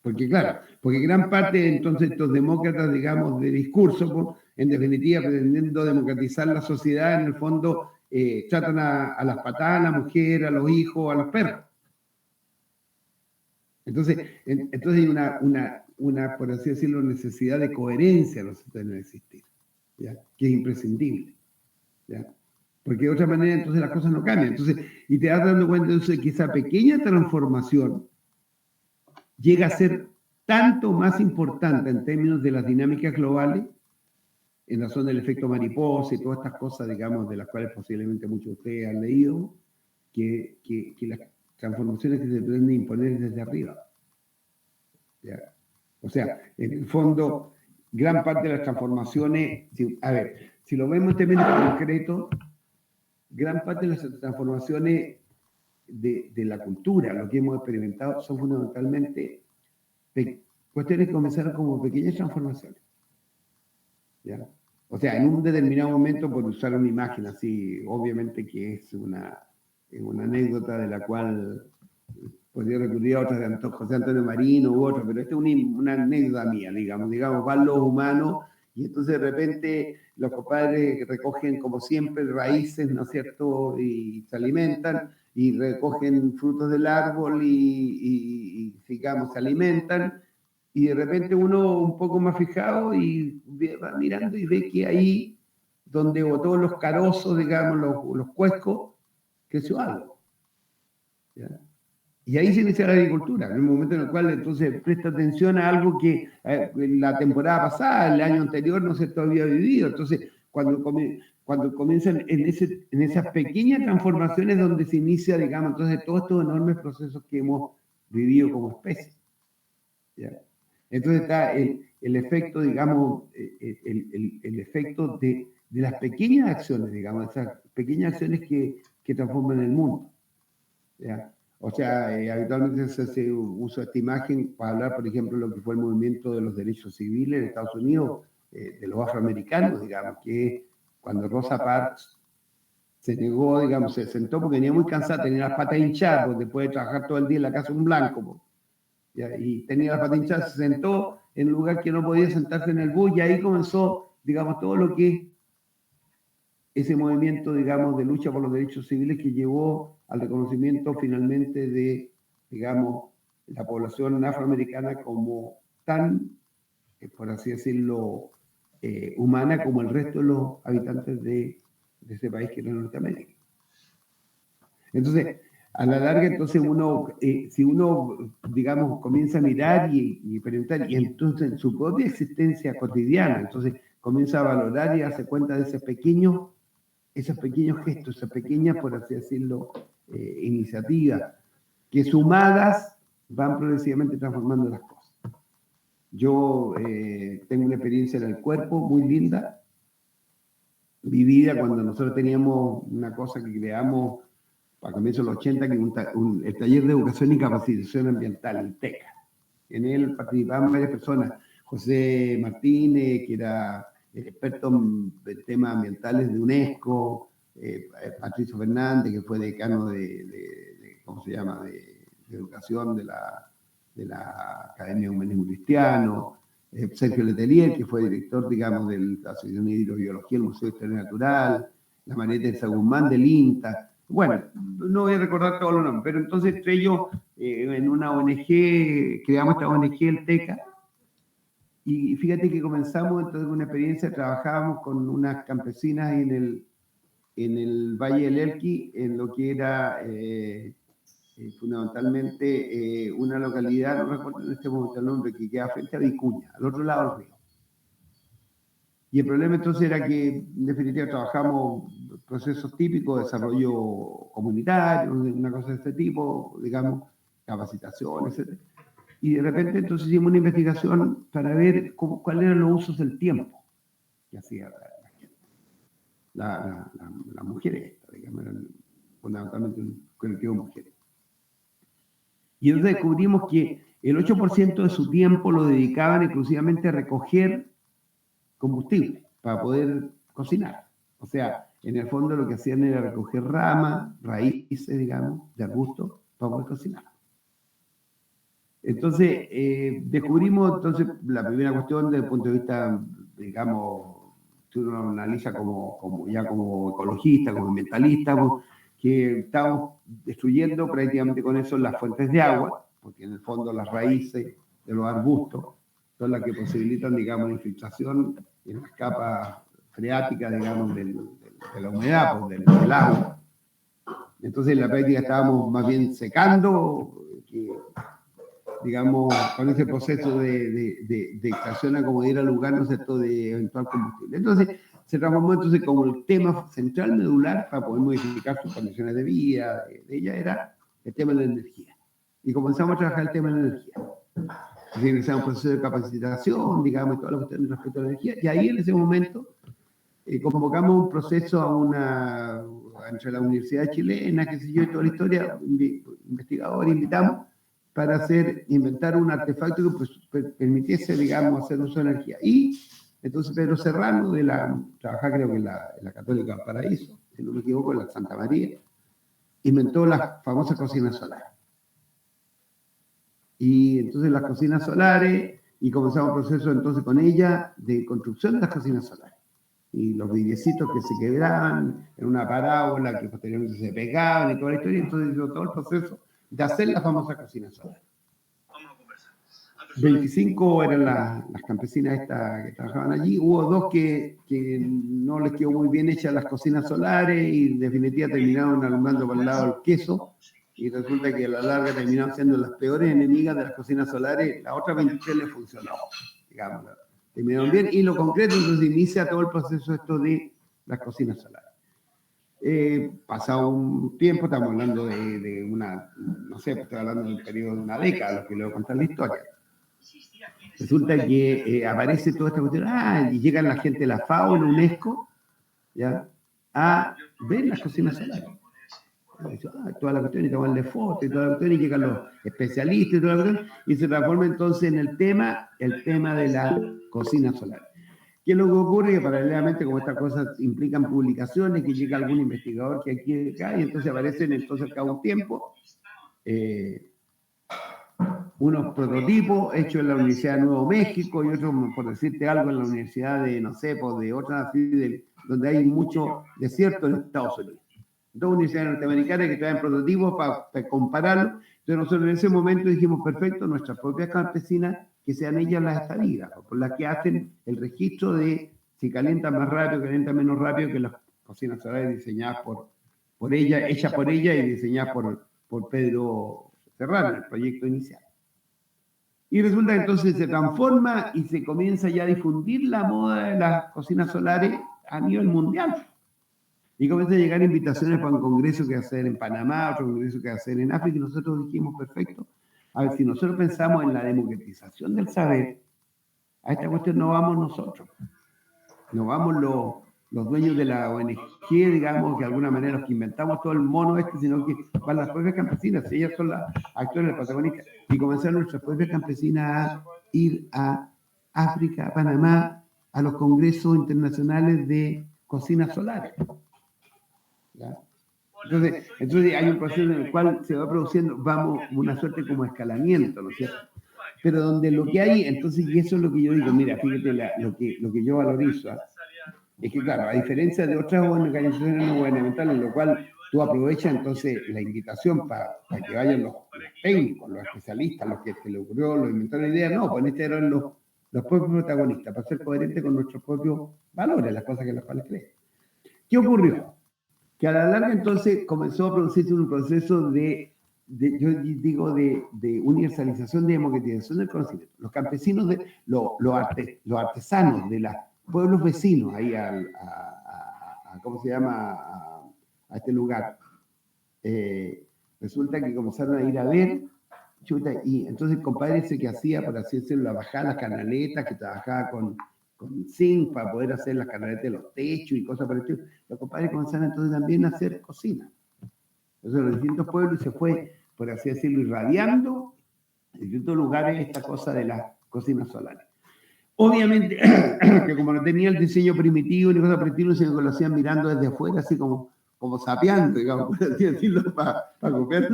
Porque claro, porque gran parte entonces estos demócratas, digamos, de discurso, pues, en definitiva, pretendiendo democratizar la sociedad, en el fondo tratan a las patadas, a la mujer, a los hijos, a los perros. Entonces hay una, por así decirlo, necesidad de coherencia en los de existir, ¿ya? Que es imprescindible, ¿ya? Porque de otra manera entonces las cosas no cambian. Entonces, y te vas dando cuenta entonces que esa pequeña transformación llega a ser tanto más importante en términos de las dinámicas globales, en razón del efecto mariposa y todas estas cosas, digamos, de las cuales posiblemente muchos de ustedes han leído, que las transformaciones que se pretenden imponer desde arriba, ¿ya? O sea, en el fondo, gran parte de las transformaciones, si lo vemos en términos concretos, gran parte de las transformaciones de la cultura, lo que hemos experimentado, son fundamentalmente cuestiones que comenzaron como pequeñas transformaciones, ¿ya? O sea, en un determinado momento, por usar una imagen así, obviamente que es una anécdota de la cual podría recurrir a otras de José Antonio Marino u otros, pero esta es una anécdota mía, digamos, van los humanos y entonces de repente los compadres recogen como siempre raíces, ¿no es cierto?, y se alimentan, y recogen frutos del árbol y digamos, se alimentan, y de repente uno un poco más fijado y va mirando y ve que ahí donde botó los carozos, digamos, los cuescos, creció algo, ¿ya? Y ahí se inicia la agricultura, en el momento en el cual entonces presta atención a algo que la temporada pasada, el año anterior, no se había vivido. Entonces, cuando comienzan en esas pequeñas transformaciones donde se inicia, digamos, entonces todos estos enormes procesos que hemos vivido como especie, ¿ya? Entonces está el efecto, digamos, el efecto de las pequeñas acciones, digamos, esas pequeñas acciones que transforman el mundo, ¿ya? O sea, habitualmente se usa esta imagen para hablar, por ejemplo, de lo que fue el movimiento de los derechos civiles en Estados Unidos, de los afroamericanos, digamos, que cuando Rosa Parks se negó, digamos, se sentó porque venía muy cansada, tenía las patas hinchadas, porque después de trabajar todo el día en la casa de un blanco, pues, ¿ya? Y tenía las patas hinchadas, se sentó en un lugar que no podía sentarse en el bus, y ahí comenzó, digamos, todo lo que ese movimiento, digamos, de lucha por los derechos civiles que llevó al reconocimiento finalmente de, digamos, la población afroamericana como tan, por así decirlo, humana como el resto de los habitantes de ese país que era Norteamérica. Entonces, a la larga, entonces si uno, digamos, comienza a mirar y preguntar, y entonces en su propia existencia cotidiana, entonces comienza a valorar y darse cuenta de esos pequeños gestos, esas pequeñas, por así decirlo, iniciativas, que sumadas van progresivamente transformando las cosas. Yo tengo una experiencia en el cuerpo muy linda, vivida cuando nosotros teníamos una cosa que creamos a comienzos de los 80, que el Taller de Educación y Capacitación Ambiental, el TECA. En él participaban varias personas, José Martínez, que era el experto en temas ambientales de UNESCO, Patricio Fernández, que fue decano ¿cómo se llama?, de educación de la Academia de Humanismo Cristiano, Sergio Letelier, que fue director, digamos, de la Asociación de Hidrobiología del Museo de Historia Natural, la Marieta de Sagumán del INTA. Bueno, no voy a recordar todos los nombres, pero entonces entre ellos, en una ONG, creamos esta ONG, el TECA, Y fíjate que comenzamos entonces con una experiencia, trabajábamos con unas campesinas en el Valle del Elqui, en lo que era fundamentalmente una localidad, no recuerdo en este momento el nombre, que queda frente a Vicuña, al otro lado del río. Y el problema entonces era que, en definitiva, trabajamos procesos típicos de desarrollo comunitario, una cosa de este tipo, digamos, capacitación, etc. Y de repente entonces hicimos una investigación para ver cuáles eran los usos del tiempo que hacía la gente. Las mujeres, digamos, eran fundamentalmente un colectivo de mujeres. Y entonces descubrimos que el 8% de su tiempo lo dedicaban exclusivamente a recoger combustible para poder cocinar. O sea, en el fondo lo que hacían era recoger ramas, raíces, digamos, de arbustos para poder cocinar. Entonces, descubrimos entonces la primera cuestión desde el punto de vista, digamos, si uno lo analiza como ecologista, como ambientalista, que estamos destruyendo prácticamente con eso las fuentes de agua, porque en el fondo las raíces de los arbustos son las que posibilitan, digamos, la infiltración en las capas freáticas, digamos, de la humedad, pues, del agua. Entonces, en la práctica estábamos más bien secando, digamos, con ese proceso de extracción a como diera lugar, ¿no es cierto?, de eventual combustible. Entonces, se transformó entonces como el tema central medular para poder modificar sus condiciones de vida, de ella era el tema de la energía. Y comenzamos a trabajar el tema de la energía. Así iniciamos un proceso de capacitación, digamos, y toda la cuestión respecto a la energía, y ahí en ese momento convocamos un proceso entre la Universidad Chilena, qué sé yo, y toda la historia, investigadores invitamos para inventar un artefacto que permitiese, digamos, hacer uso de energía. Y entonces Pedro Serrano, trabajaba creo que en la Católica Valparaíso, si no me equivoco, en la Santa María, inventó las famosas cocinas solares. Y entonces las cocinas solares, y comenzamos un proceso entonces con ella de construcción de las cocinas solares. Y los vidriecitos que se quebraban en una parábola que posteriormente se pegaban y toda la historia, entonces hizo todo el proceso de hacer la famosa cocina solar. 25 eran las campesinas estas que trabajaban allí. Hubo dos que no les quedó muy bien hechas las cocinas solares y en definitiva terminaron alumbrando por el lado del queso. Y resulta que a la larga terminaron siendo las peores enemigas de las cocinas solares. La otra 23 les funcionó, digamos. Terminaron bien. Y lo concreto, entonces inicia todo el proceso esto de las cocinas solares. Pasado un tiempo, estamos hablando de una, no sé, estoy hablando de un periodo de una década, lo que le voy a contar la historia. Resulta que aparece toda esta cuestión, y llegan la gente de la FAO, la UNESCO, ¿ya?, a ver las cocinas solares. Toda la cuestión, y tomarle fotos, y toda la cuestión, y llegan los especialistas, y toda la cuestión, y se transforma entonces en el tema de la cocina solar. ¿Qué es lo que ocurre? Que paralelamente, como estas cosas implican publicaciones, que llega algún investigador que aquí y acá, y entonces aparecen entonces al cabo de un tiempo unos prototipos hechos en la Universidad de Nuevo México y otros, por decirte algo, en la Universidad de, no sé, pues de otras, así, donde hay mucho desierto en Estados Unidos. Dos universidades norteamericanas que traen prototipos para compararlo. Entonces nosotros en ese momento dijimos, perfecto, nuestras propias campesinas, que sean ellas las estadígrafas, por las que hacen el registro de si calientan más rápido, calientan menos rápido que las cocinas solares diseñadas por ella, hechas por ella y diseñadas por Pedro Serrano, el proyecto inicial. Y resulta que entonces se transforma y se comienza ya a difundir la moda de las cocinas solares a nivel mundial. Y comienza a llegar invitaciones para un congreso que hacer en Panamá, otro congreso que hacer en África, y nosotros dijimos, perfecto, a ver, si nosotros pensamos en la democratización del saber, a esta cuestión no vamos nosotros, no vamos los dueños de la ONG, digamos, que de alguna manera los que inventamos todo el mono sino que van las propias campesinas, ellas son las actores, las protagonistas, y comenzaron nuestras propias campesinas a ir a África, a Panamá, a los congresos internacionales de cocinas solares. ¿Ya? Entonces hay un proceso en el cual se va produciendo, una suerte como escalamiento, ¿no es cierto? Pero donde lo que hay, entonces, y eso es lo que yo digo, mira, fíjate, lo que yo valorizo, es que, claro, a diferencia de otras organizaciones no gubernamentales, en lo cual tú aprovechas entonces la invitación para que vayan los técnicos, los especialistas, los que se le ocurrió, los inventores de ideas, no, pues en este eran los los propios protagonistas, para ser coherentes con nuestros propios valores, las cosas que las cuales creen. ¿Qué ocurrió? Que a la larga entonces comenzó a producirse un proceso yo digo, de universalización, de democratización del conocimiento. Los campesinos, los artesanos de los pueblos vecinos, ahí ¿cómo se llama? A este lugar, resulta que comenzaron a ir a ver, chuta, y entonces el compadre ese que hacía, por así decirlo, bajar las canaletas, que trabajaba con zinc para poder hacer las canaletas de los techos y cosas por el estilo, los compadres comenzaron entonces también a hacer cocina. Entonces en los distintos pueblos se fue, por así decirlo, irradiando en distintos lugares esta cosa de las cocinas solares. Obviamente, que como no tenía el diseño primitivo ni cosas por el estilo, sino que lo hacían mirando desde afuera, así como sapeando, digamos, por así decirlo, para copiar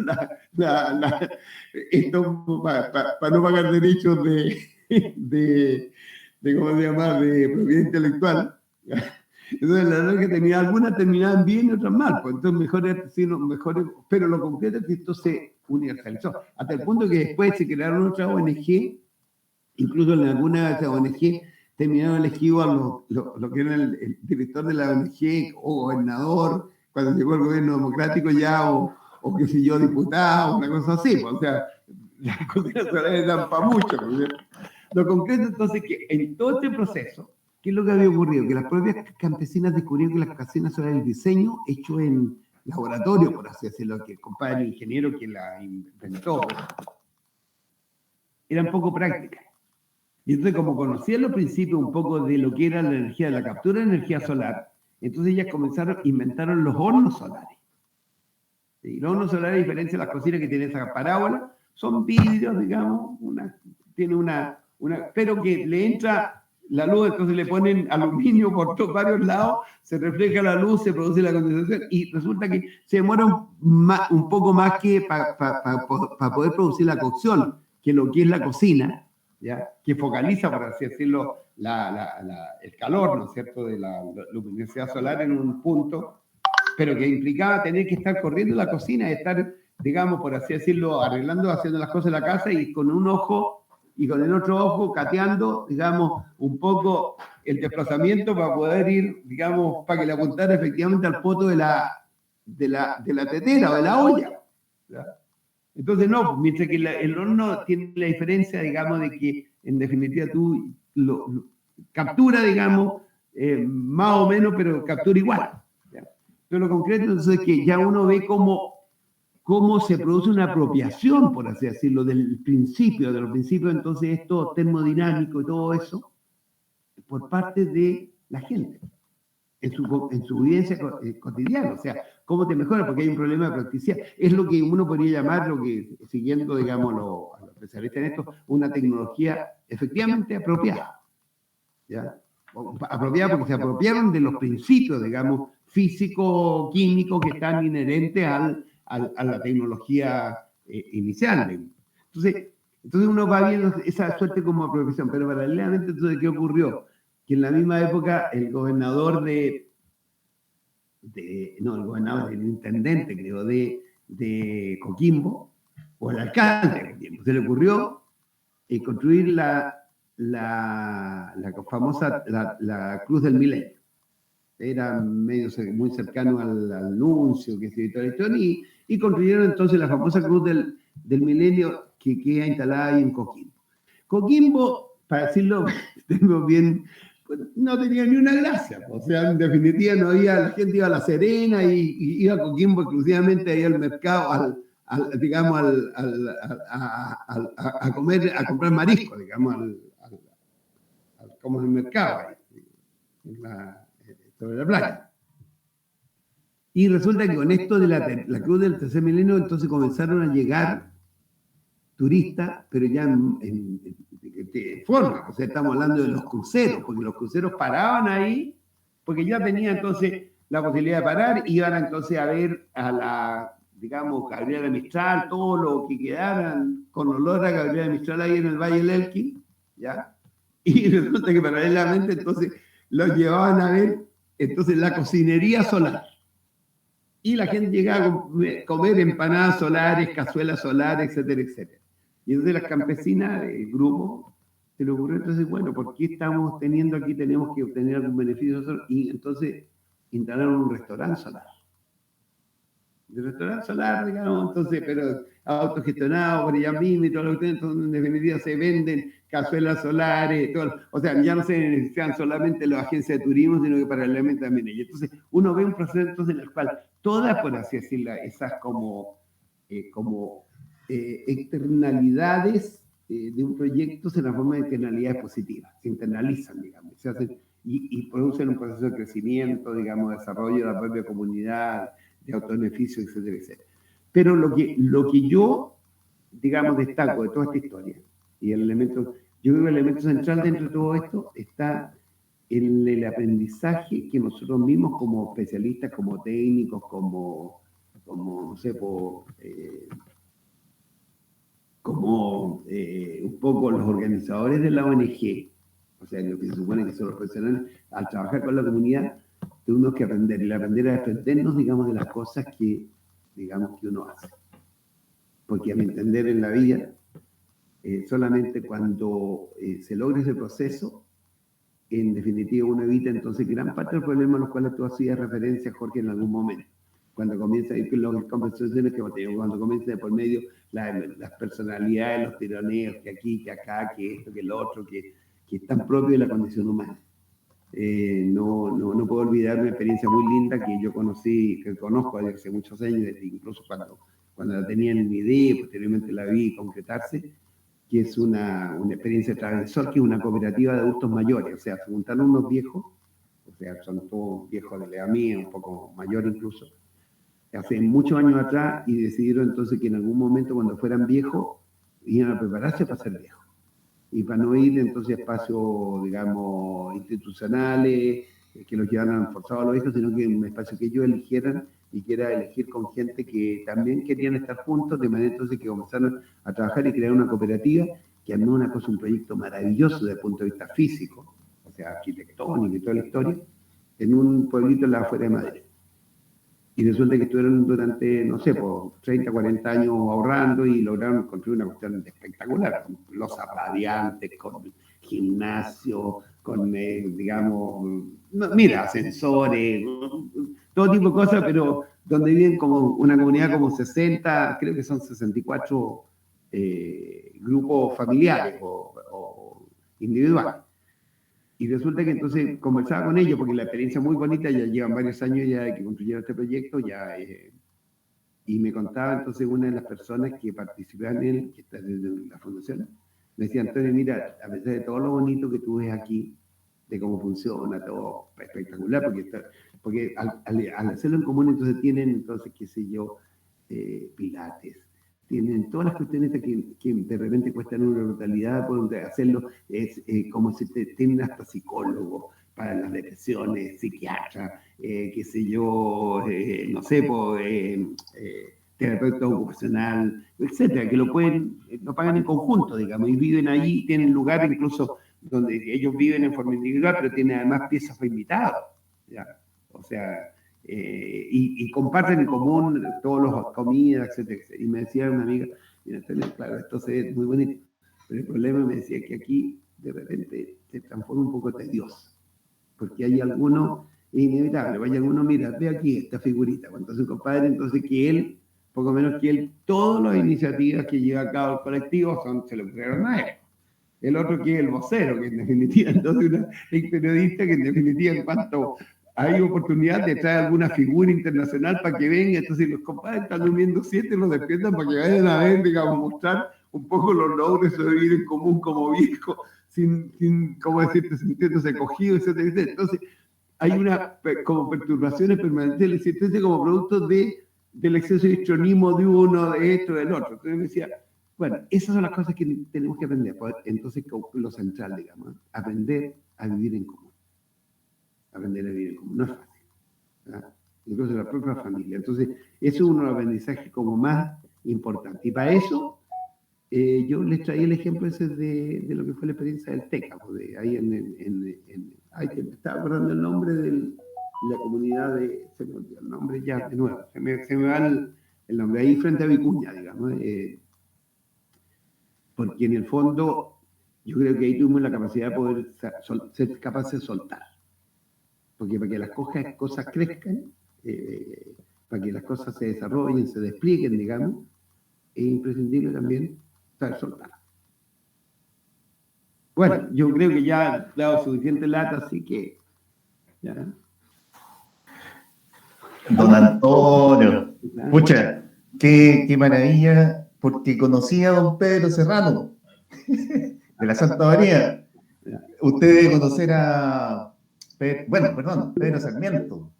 esto, para no pagar derechos de ¿cómo se llama?, de propiedad intelectual. Entonces, la verdad es que tenía algunas terminaban bien y otras mal, pues entonces mejores, pero lo concreto es que esto se universalizó, hasta el punto que después se crearon otras ONG, incluso en algunas ONG terminaron elegidos a lo que era el director de la ONG o gobernador, cuando llegó el gobierno democrático ya, o qué sé yo, diputado, una cosa así, pues, o sea, las cocinas solares eran para mucho. Pues, lo concreto entonces es que en todo este proceso, ¿qué es lo que había ocurrido? Que las propias campesinas descubrieron que las cocinas solares, el diseño hecho en laboratorio, por así decirlo, que el compadre el ingeniero que la inventó, eran poco prácticas. Y entonces, como conocían los principios un poco de lo que era la energía, la captura de energía solar, entonces ellas inventaron los hornos solares. Y los hornos solares, a diferencia de las cocinas que tienen esa parábola, son vidrios, digamos, pero que le entra la luz, entonces le ponen aluminio por todos varios lados, se refleja la luz, se produce la condensación y resulta que se demora un poco más que para poder producir la cocción, que lo que es la cocina, ¿ya? Que focaliza, por así decirlo, el calor, ¿no es cierto?, de la luminosidad solar en un punto, pero que implicaba tener que estar corriendo la cocina, estar, digamos, por así decirlo, arreglando, haciendo las cosas en la casa y con un ojo y con el otro ojo cateando, digamos, un poco el desplazamiento para poder ir, digamos, para que le apuntara efectivamente al poto de la tetera o de la olla, ¿ya? Entonces, no, mientras que el horno tiene la diferencia, digamos, de que en definitiva tú lo captura, digamos, más o menos, pero captura igual, ¿ya? Pero lo concreto entonces es que ya uno ve cómo se produce una apropiación, por así decirlo, de los principios, entonces esto termodinámico y todo eso, por parte de la gente, en su vivencia cotidiana, o sea, cómo te mejora, porque hay un problema de practicidad. Es lo que uno podría llamar, siguiendo, digamos, a los especialistas en esto, una tecnología efectivamente apropiada, ¿ya? Apropiada porque se apropiaron de los principios, digamos, físico-químicos que están inherentes a la tecnología inicial. Entonces uno va viendo esa suerte como apropiación, pero paralelamente, entonces, ¿qué ocurrió? Que en la misma época el gobernador el intendente, creo, de Coquimbo, o el alcalde de Coquimbo, se le ocurrió construir la famosa la Cruz del Milenio. Era muy cercano al anuncio que se editó la historia, y construyeron entonces la famosa Cruz del Milenio que queda instalada ahí en Coquimbo. Coquimbo, para decirlo, tengo bien, pues, no tenía ni una gracia, o sea, en definitiva no había, la gente iba a La Serena y iba a Coquimbo exclusivamente ahí al mercado, digamos, a comprar marisco, digamos, como en el mercado ahí, sobre la playa. Y resulta que con esto de la Cruz del Tercer Milenio, entonces comenzaron a llegar turistas, pero ya de forma, o sea, estamos hablando de los cruceros, porque los cruceros paraban ahí, porque ya tenían entonces la posibilidad de parar, y iban entonces a ver digamos, Gabriela Mistral, todo lo que quedaran con olor a Gabriela Mistral ahí en el Valle del Elqui, ¿ya? Y resulta que paralelamente entonces los llevaban a ver entonces la cocinería solar. Y la gente llegaba a comer empanadas solares, cazuelas solares, etcétera, etcétera. Y entonces las campesinas del grupo se le ocurrió entonces, bueno, ¿por qué estamos teniendo aquí, tenemos que obtener algún beneficio nosotros? Y entonces instalaron un restaurante solar. De restaurante solar, digamos, entonces, pero autogestionado por ella misma y todo lo que entonces en definitiva se venden cazuelas solares, todo, o sea, ya no se necesitan solamente las agencias de turismo, sino que paralelamente también ellas. Entonces, uno ve un proceso entonces en el cual todas, por así decirlo, esas externalidades de un proyecto se transforman en externalidades positivas, se internalizan, digamos, se hacen y producen un proceso de crecimiento, digamos, de desarrollo de la propia comunidad, de autobeneficio, etcétera, etcétera. Pero lo que yo, digamos, destaco de toda esta historia, y el elemento, yo creo que el elemento central dentro de todo esto está en el aprendizaje que nosotros mismos como especialistas, como técnicos, como no sé, como un poco los organizadores de la ONG, o sea, lo que se supone que son los profesionales, al trabajar con la comunidad, tenemos que aprender, y aprender a defendernos, digamos, de las cosas que, digamos, que uno hace. Porque a mi entender en la vida, solamente cuando se logra ese proceso, en definitiva uno evita entonces gran parte de los problemas a los cuales tú hacías referencia, Jorge, en algún momento. Cuando comienza a ir con las conversaciones que cuando comienza de por medio las personalidades, los tironeos, que aquí, que acá, que esto, que lo otro, que están propios de la condición humana. No puedo olvidar una experiencia muy linda que yo conozco desde hace muchos años, incluso cuando la tenía en mi idea y posteriormente la vi concretarse, que es una experiencia de Travesol, que es una cooperativa de adultos mayores, o sea, se juntaron unos viejos, o sea, son todos viejos de la edad mía, un poco mayor incluso, hace muchos años atrás, y decidieron entonces que en algún momento cuando fueran viejos, iban a prepararse para ser viejos. Y para no ir entonces a espacios, digamos, institucionales, que los llevaran forzados a los hijos, sino que en un espacio que ellos eligieran y que era elegir con gente que también querían estar juntos, de manera entonces que comenzaron a trabajar y crear una cooperativa que armó una cosa, un proyecto maravilloso desde el punto de vista físico, o sea, arquitectónico y toda la historia, en un pueblito en la afuera de Madrid. Y resulta que estuvieron durante, no sé, por 30, 40 años ahorrando y lograron construir una cuestión espectacular, con losas radiantes, con gimnasio, con, digamos, mira, ascensores, todo tipo de cosas, pero donde viven como una comunidad como 60, creo que son 64 grupos familiares o individuales. Y resulta que entonces conversaba con ellos, porque la experiencia es muy bonita, ya llevan varios años ya que construyeron este proyecto, y me contaba entonces una de las personas que participaban en él, que está desde la fundación, me decía, Antonio, mira, a pesar de todo lo bonito que tú ves aquí, de cómo funciona, todo espectacular, porque al hacerlo en común entonces tienen, entonces, qué sé yo, pilates, tienen todas las cuestiones que de repente cuestan una brutalidad, pueden hacerlo, es como si tienen hasta psicólogos para las depresiones, psiquiatra, qué sé yo, no sé, terapeuta ocupacional, etcétera, que lo pagan en conjunto, digamos, y viven allí, tienen lugar incluso donde ellos viven en forma individual, pero tienen además piezas para invitados, ¿ya? O sea, y comparten en común todas las comidas, etcétera, etcétera. Y me decía una amiga, mira, claro, esto se ve muy bonito, pero el problema me decía que aquí de repente se transforma un poco tedioso, porque hay algunos, es inevitable, hay algunos, mira, ve aquí esta figurita, entonces un compadre, entonces que él, poco menos que él, todas las iniciativas que lleva a cabo el colectivo se le ocurrieron a él. El otro que es el vocero, que en definitiva, entonces el periodista que en definitiva en cuanto hay oportunidad de traer alguna figura internacional para que venga, entonces los compadres están durmiendo 7, los despiertan para que vayan a ver, digamos, mostrar un poco los logros de vivir en común como viejo, sin ¿cómo decirte?, sintiéndose acogido, etcétera, etcétera. Entonces, hay como perturbaciones permanentes de la existencia como producto del exceso de histrionismo de uno, de esto, del otro. Entonces me decía, bueno, esas son las cosas que tenemos que aprender. Entonces, lo central, digamos, aprender a vivir en común. Aprender a vivir en común. No es fácil, ¿verdad? Incluso la propia familia. Entonces, eso es uno de los aprendizajes como más importantes. Y para eso, yo les traía el ejemplo ese de lo que fue la experiencia del TECA, de ahí ay, me estaba acordando el nombre de la comunidad se me olvidó el nombre ya, de nuevo, se me va el nombre, ahí frente a Vicuña, digamos, porque en el fondo Yo creo que ahí tuvimos la capacidad de poder ser capaces de soltar. Porque para que las cosas crezcan, para que las cosas se desarrollen, se desplieguen, digamos, es imprescindible también saber soltar. Bueno, yo creo que ya he dado suficiente lata, así que ya. Don Antonio, pucha, qué maravilla, porque conocí a don Pedro Serrano, de la Santa María. Usted debe conocer a, Pedro Sarmiento,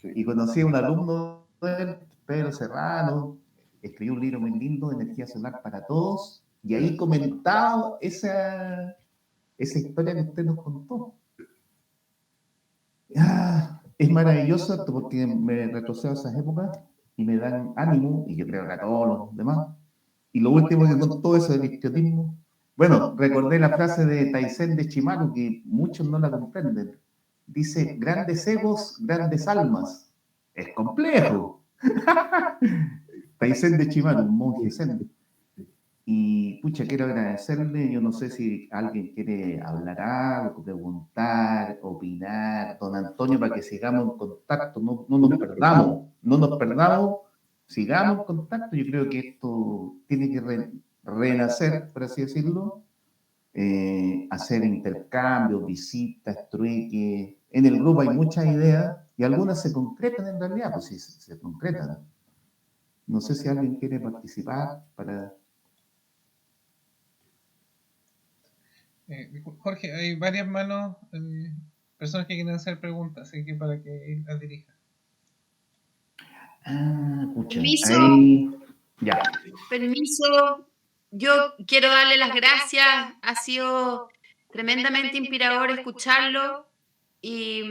y conocí a un alumno de él, Pedro Serrano, escribió un libro muy lindo, Energía Solar para Todos, y ahí comentaba esa historia que usted nos contó. Es maravilloso porque me retrocedo a esas épocas y me dan ánimo, y yo creo que a todos los demás. Y lo último que contó eso del idiotismo, bueno, recordé la frase de Taizén de Chimaru, que muchos no la comprenden. Dice, grandes egos, grandes almas. Es complejo. Taizén de Chimaru, un monje zen. Y, pucha, quiero agradecerle. Yo no sé si alguien quiere hablar algo, preguntar, opinar. Don Antonio, para que sigamos en contacto, no nos perdamos, sigamos en contacto. Yo creo que esto tiene que renacer, por así decirlo, hacer intercambios, visitas, trueques. En el grupo hay muchas ideas y algunas se concretan en realidad, pues sí, se concretan. No sé si alguien quiere participar para... Jorge, hay varias manos, personas que quieren hacer preguntas, así que para que las dirija. Pucha, Permiso. ahí... Ya. Permiso. Yo quiero darle las gracias. Ha sido tremendamente inspirador escucharlo y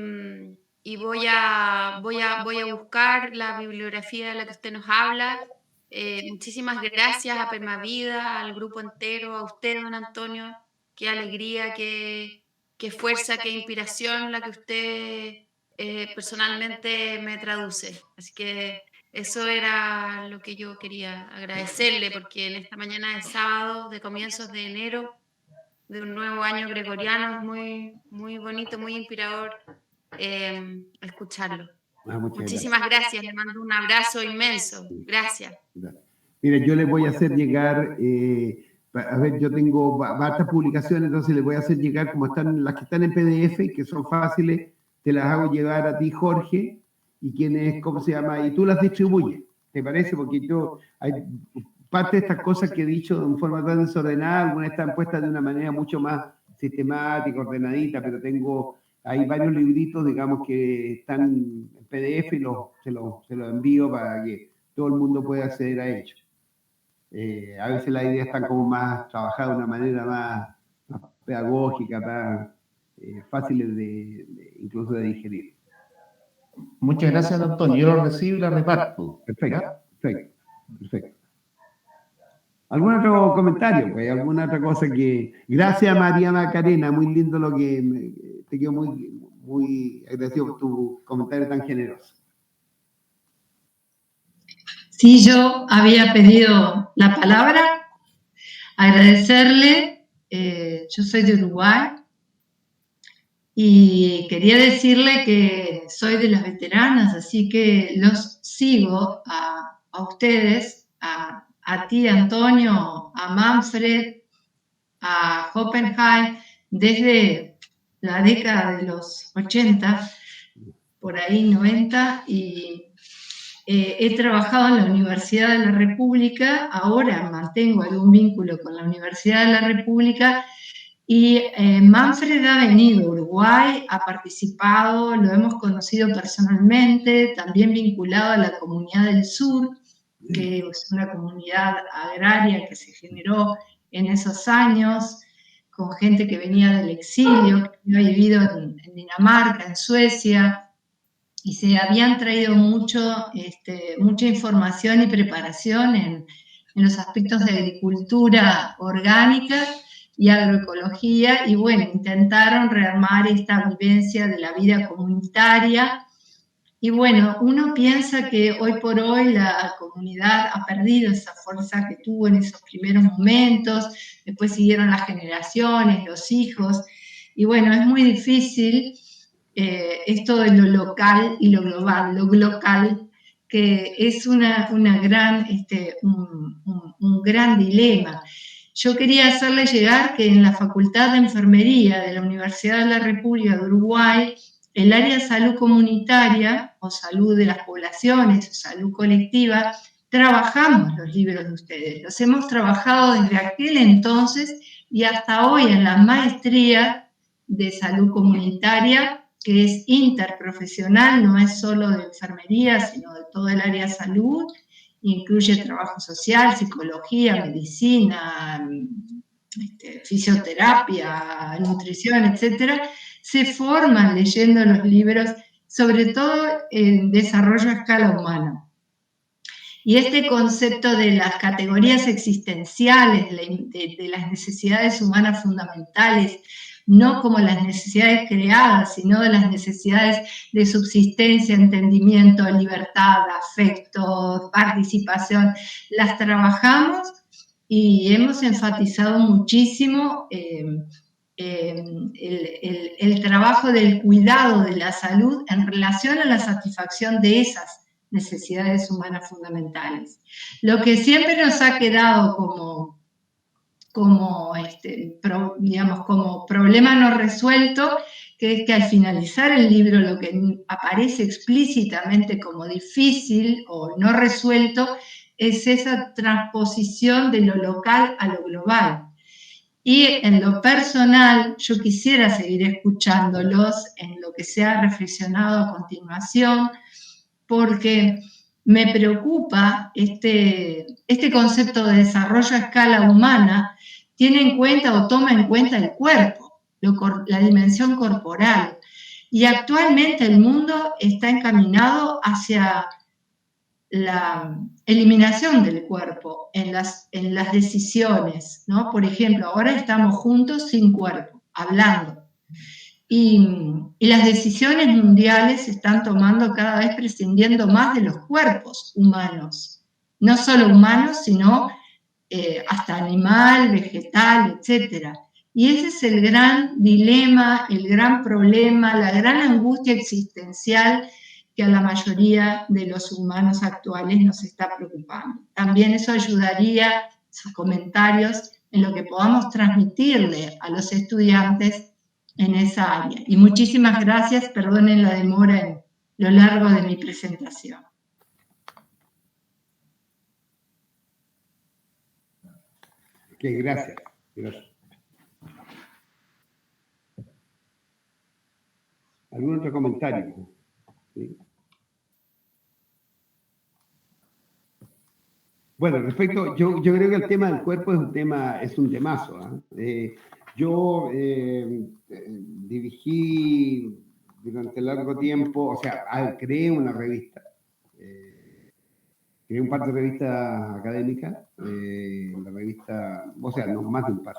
voy a buscar la bibliografía de la que usted nos habla. Muchísimas gracias a Permavida, al grupo entero, a usted, don Antonio. Qué alegría, qué fuerza, qué inspiración la que usted personalmente me traduce. Así que eso era lo que yo quería agradecerle, porque en esta mañana de sábado, de comienzos de enero, de un nuevo año gregoriano, es muy, muy bonito, muy inspirador escucharlo. Muchísimas gracias, le mando un abrazo inmenso. Gracias. Mira, yo les voy a hacer llegar, a ver, yo tengo varias publicaciones, entonces les voy a hacer llegar, como están las que están en PDF, que son fáciles, te las hago llegar a ti, Jorge, y quienes, ¿cómo se llama? Y tú las distribuyes, ¿te parece? Porque yo, hay parte de estas cosas que he dicho de forma tan desordenada, algunas están puestas de una manera mucho más sistemática, ordenadita, pero hay varios libritos, digamos, que están en PDF y se los envío para que todo el mundo pueda acceder a ellos. A veces las ideas están como más trabajadas de una manera más pedagógica, más fáciles incluso de digerir. Muchas gracias, don Antonio. Yo lo recibo y la reparto. Perfecto. ¿Algún otro comentario? Pues, ¿alguna otra cosa que...? Gracias, María Macarena. Muy lindo lo que... Te quedo muy agradecido por tu comentario tan generoso. Sí, yo había pedido la palabra, agradecerle, yo soy de Uruguay y quería decirle que soy de las veteranas, así que los sigo a ustedes, a ti, Antonio, a Manfred, a Hoppenheim, desde la década de los 80, por ahí 90, y he trabajado en la Universidad de la República, ahora mantengo algún vínculo con la Universidad de la República, y Manfred ha venido a Uruguay, ha participado, lo hemos conocido personalmente, también vinculado a la Comunidad del Sur, que es una comunidad agraria que se generó en esos años, con gente que venía del exilio, que había vivido en Dinamarca, en Suecia, y se habían traído mucha información y preparación en los aspectos de agricultura orgánica y agroecología, y bueno, intentaron rearmar esta vivencia de la vida comunitaria Y bueno, uno piensa que hoy por hoy la comunidad ha perdido esa fuerza que tuvo en esos primeros momentos, después siguieron las generaciones, los hijos, y bueno, es muy difícil esto de lo local y lo global, lo local, que es un gran dilema. Yo quería hacerle llegar que en la Facultad de Enfermería de la Universidad de la República de Uruguay, el área de salud comunitaria o salud de las poblaciones o salud colectiva, trabajamos los libros de ustedes. Los hemos trabajado desde aquel entonces y hasta hoy en la maestría de salud comunitaria, que es interprofesional, no es solo de enfermería, sino de todo el área de salud. Incluye trabajo social, psicología, medicina, fisioterapia, nutrición, etcétera. Se forman leyendo los libros, sobre todo en desarrollo a escala humana. Y este concepto de las categorías existenciales, de las necesidades humanas fundamentales, no como las necesidades creadas, sino de las necesidades de subsistencia, entendimiento, libertad, afecto, participación, las trabajamos y hemos enfatizado muchísimo el trabajo del cuidado de la salud en relación a la satisfacción de esas necesidades humanas fundamentales. Lo que siempre nos ha quedado como problema no resuelto, que es que al finalizar el libro lo que aparece explícitamente como difícil o no resuelto es esa transposición de lo local a lo global. Y en lo personal, yo quisiera seguir escuchándolos en lo que se ha reflexionado a continuación, porque me preocupa este concepto de desarrollo a escala humana, tiene en cuenta o toma en cuenta el cuerpo, la dimensión corporal. Y actualmente el mundo está encaminado hacia la eliminación del cuerpo en las decisiones, ¿no? Por ejemplo, ahora estamos juntos sin cuerpo, hablando. Y las decisiones mundiales se están tomando cada vez prescindiendo más de los cuerpos humanos. No solo humanos, sino hasta animal, vegetal, etc. Y ese es el gran dilema, el gran problema, la gran angustia existencial que a la mayoría de los humanos actuales nos está preocupando. También eso ayudaría, sus comentarios, en lo que podamos transmitirle a los estudiantes en esa área. Y muchísimas gracias, perdonen la demora en lo largo de mi presentación. Ok, gracias. ¿Algún otro comentario? ¿Sí? Bueno, respecto, yo creo que el tema del cuerpo es un temazo. Yo dirigí durante largo tiempo, o sea, creé una revista, creé un par de revistas académicas, la revista, o sea, no más de un par,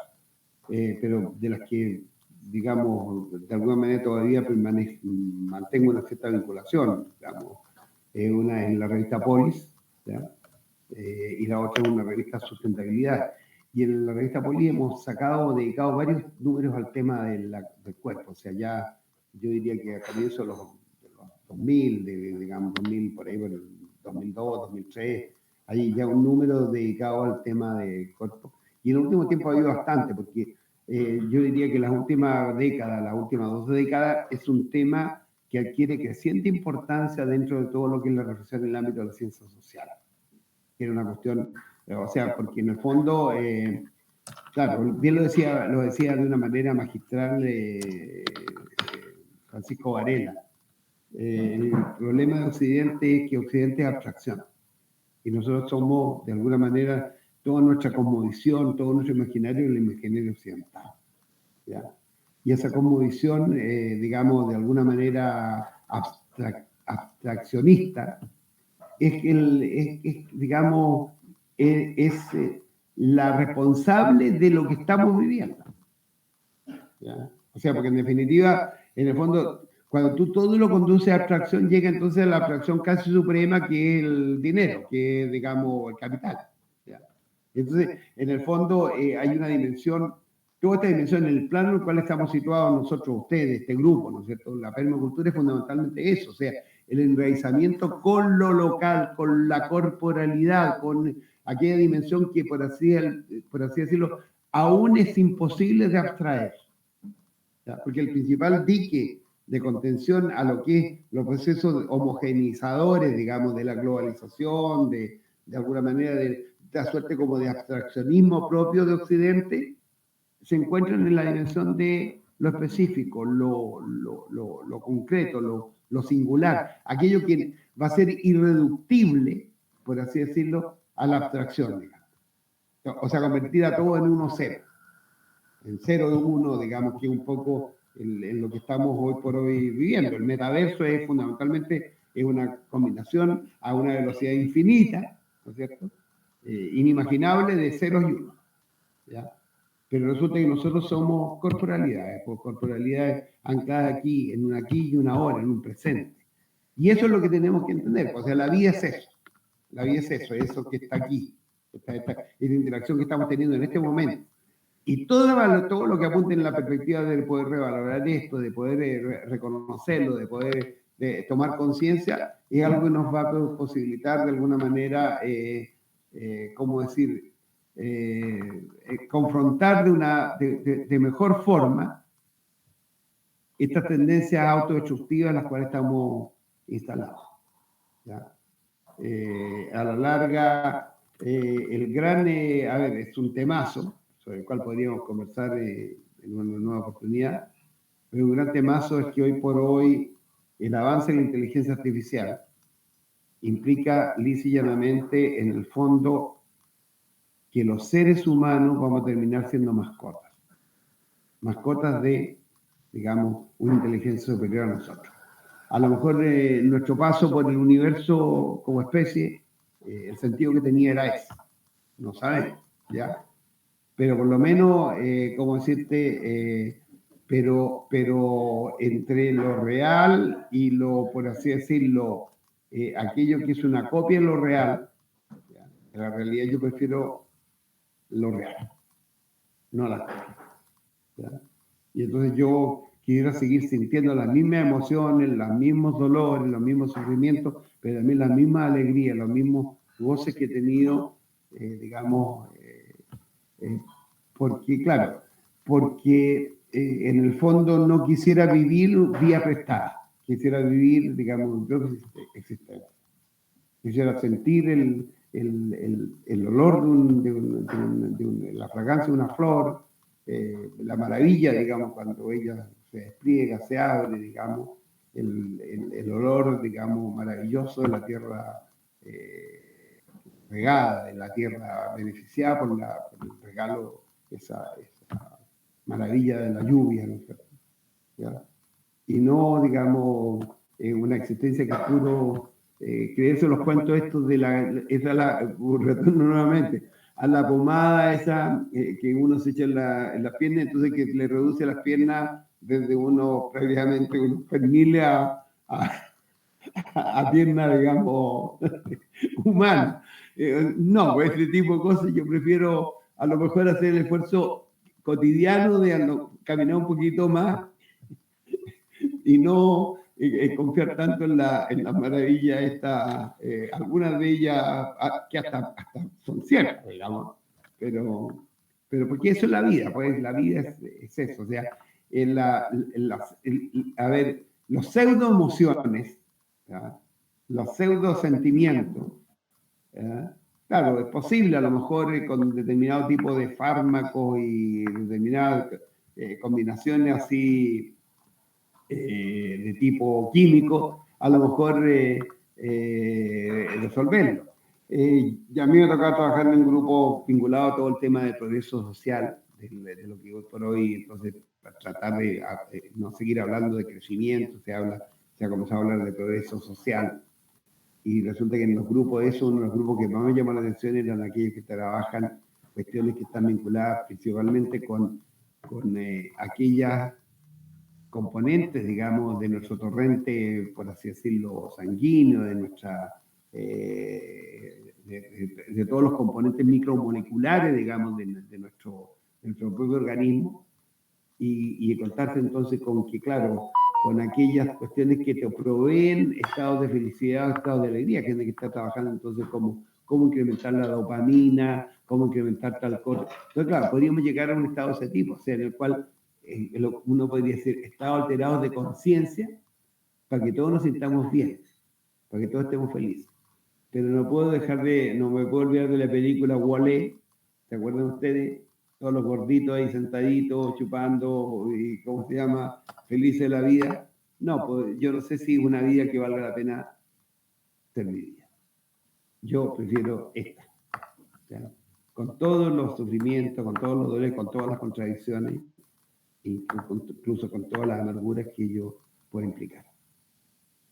pero de las que, digamos, de alguna manera todavía mantengo una cierta vinculación, digamos. Una es la revista Polis, ¿ya? Y la otra es una revista Sustentabilidad. Y en la revista Polis hemos dedicado varios números al tema del cuerpo. O sea, ya yo diría que a comienzos de los 2000, digamos, 2000, por ahí, por el 2002, 2003, hay ya un número dedicado al tema del cuerpo. Y en el último tiempo ha habido bastante, porque yo diría que las últimas 2 décadas, es un tema que adquiere creciente importancia dentro de todo lo que es la reflexión en el ámbito de la ciencia social. Que era una cuestión, o sea, porque en el fondo, claro, bien lo decía de una manera magistral Francisco Varela. El problema de Occidente es que Occidente es abstracción. Y nosotros somos, de alguna manera, toda nuestra cosmovisión, todo nuestro imaginario, el imaginario occidental. ¿Ya? Y esa cosmovisión, digamos, de alguna manera abstraccionista, digamos, la responsable de lo que estamos viviendo. ¿Ya? O sea, porque en definitiva, en el fondo, cuando tú todo lo conduces a abstracción, llega entonces a la abstracción casi suprema, que es el dinero, que es, digamos, el capital. ¿Ya? Entonces, en el fondo, hay una dimensión, toda esta dimensión en el plano en el cual estamos situados nosotros, ustedes, este grupo, ¿no es cierto? La permacultura es fundamentalmente eso, o sea, el enraizamiento con lo local, con la corporalidad, con aquella dimensión que, por así decirlo, aún es imposible de abstraer. ¿Ya? Porque el principal dique de contención a lo que es los procesos homogeneizadores, digamos, de la globalización, de alguna manera de la suerte como de abstraccionismo propio de Occidente, se encuentran en la dimensión de lo específico, lo concreto, lo singular, aquello que va a ser irreductible, por así decirlo, a la abstracción, digamos. O sea, convertir a todo en uno cero. En 0 y 1, digamos, que es un poco en lo que estamos hoy por hoy viviendo. El metaverso es fundamentalmente una combinación a una velocidad infinita, ¿no es cierto? Inimaginable de ceros y unos. ¿Ya? Pero resulta que nosotros somos corporalidades, pues corporalidades ancladas aquí, en un aquí y una ahora, en un presente. Y eso es lo que tenemos que entender. O sea, la vida es eso. La vida es eso que está aquí. Esta interacción que estamos teniendo en este momento. Y todo lo que apunte en la perspectiva de poder revalorar esto, de poder reconocerlo, de poder tomar conciencia, es algo que nos va a posibilitar de alguna manera, ¿cómo decir?, confrontar de mejor forma estas tendencias autodestructivas en las cuales estamos instalados. ¿Ya? A la larga, el gran, a ver, es un temazo, sobre el cual podríamos conversar en una nueva oportunidad, pero un gran temazo es que hoy por hoy el avance en la inteligencia artificial implica lisa y llanamente, en el fondo, que los seres humanos vamos a terminar siendo mascotas de, digamos, una inteligencia superior a nosotros. A lo mejor nuestro paso por el universo como especie, el sentido que tenía era ese, no sabemos, ¿ya? Pero por lo menos, ¿cómo decirte? Pero entre lo real y lo, por así decirlo, aquello que es una copia de lo real, ¿ya? En la realidad yo prefiero lo real, no la copia, ¿ya? Y entonces yo quisiera seguir sintiendo las mismas emociones, los mismos dolores, los mismos sufrimientos, pero también las mismas alegrías, los mismos goces que he tenido, digamos, porque en el fondo no quisiera vivir vía prestada, quisiera vivir, digamos, yo existente. Quisiera sentir el olor de la fragancia de una flor, la maravilla, digamos, cuando ella se despliega, se abre, digamos, el olor, digamos, maravilloso de la tierra regada, de la tierra beneficiada por el regalo, esa maravilla de la lluvia, ¿no es cierto? ¿Ya? Y no, digamos, una existencia que es puro creerse los cuentos estos de retorno nuevamente a la pomada esa que uno se echa en las piernas, entonces que le reduce las piernas desde prácticamente unos perniles a piernas, digamos, humanas. No, este tipo de cosas yo prefiero a lo mejor hacer el esfuerzo cotidiano de caminar un poquito más y no confiar tanto en la maravilla esta, algunas de ellas que hasta son ciertas, digamos, pero porque eso es la vida, pues la vida es eso, o sea, a ver, los pseudo emociones, ¿ya? Los pseudo sentimientos, ¿ya? Claro, es posible a lo mejor con determinado tipo de fármacos y determinadas combinaciones así de tipo químico, a lo mejor resolverlo. Y a mí me ha tocado trabajar en un grupo vinculado a todo el tema del progreso social, de lo que hoy por hoy, entonces, para tratar de no seguir hablando de crecimiento, se ha comenzado a hablar de progreso social. Y resulta que en los grupos, uno de los grupos que más me llamó la atención eran aquellos que trabajan cuestiones que están vinculadas principalmente con aquellas componentes, digamos, de nuestro torrente, por así decirlo, sanguíneo, de nuestra... de todos los componentes micromoleculares, digamos, de nuestro propio organismo, y contarte entonces con que, claro, con aquellas cuestiones que te proveen estados de felicidad, estados de alegría, que tiene que estar trabajando entonces cómo incrementar la dopamina, cómo incrementar tal cosa. Entonces, claro, podríamos llegar a un estado de ese tipo, o sea, en el cual uno podría decir estados alterados de conciencia, para que todos nos sintamos bien, para que todos estemos felices. Pero no me puedo olvidar de la película Wall-E, ¿se acuerdan ustedes? Todos los gorditos ahí sentaditos, chupando, y ¿cómo se llama? Felices de la vida. No, pues yo no sé si es una vida que valga la pena ser vivida. Yo prefiero esta. ¿Ya? Con todos los sufrimientos, con todos los dolores, con todas las contradicciones, incluso con todas las amarguras que ello puede implicar.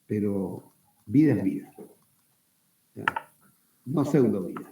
Pero vida es vida. ¿Ya? No pseudo vida.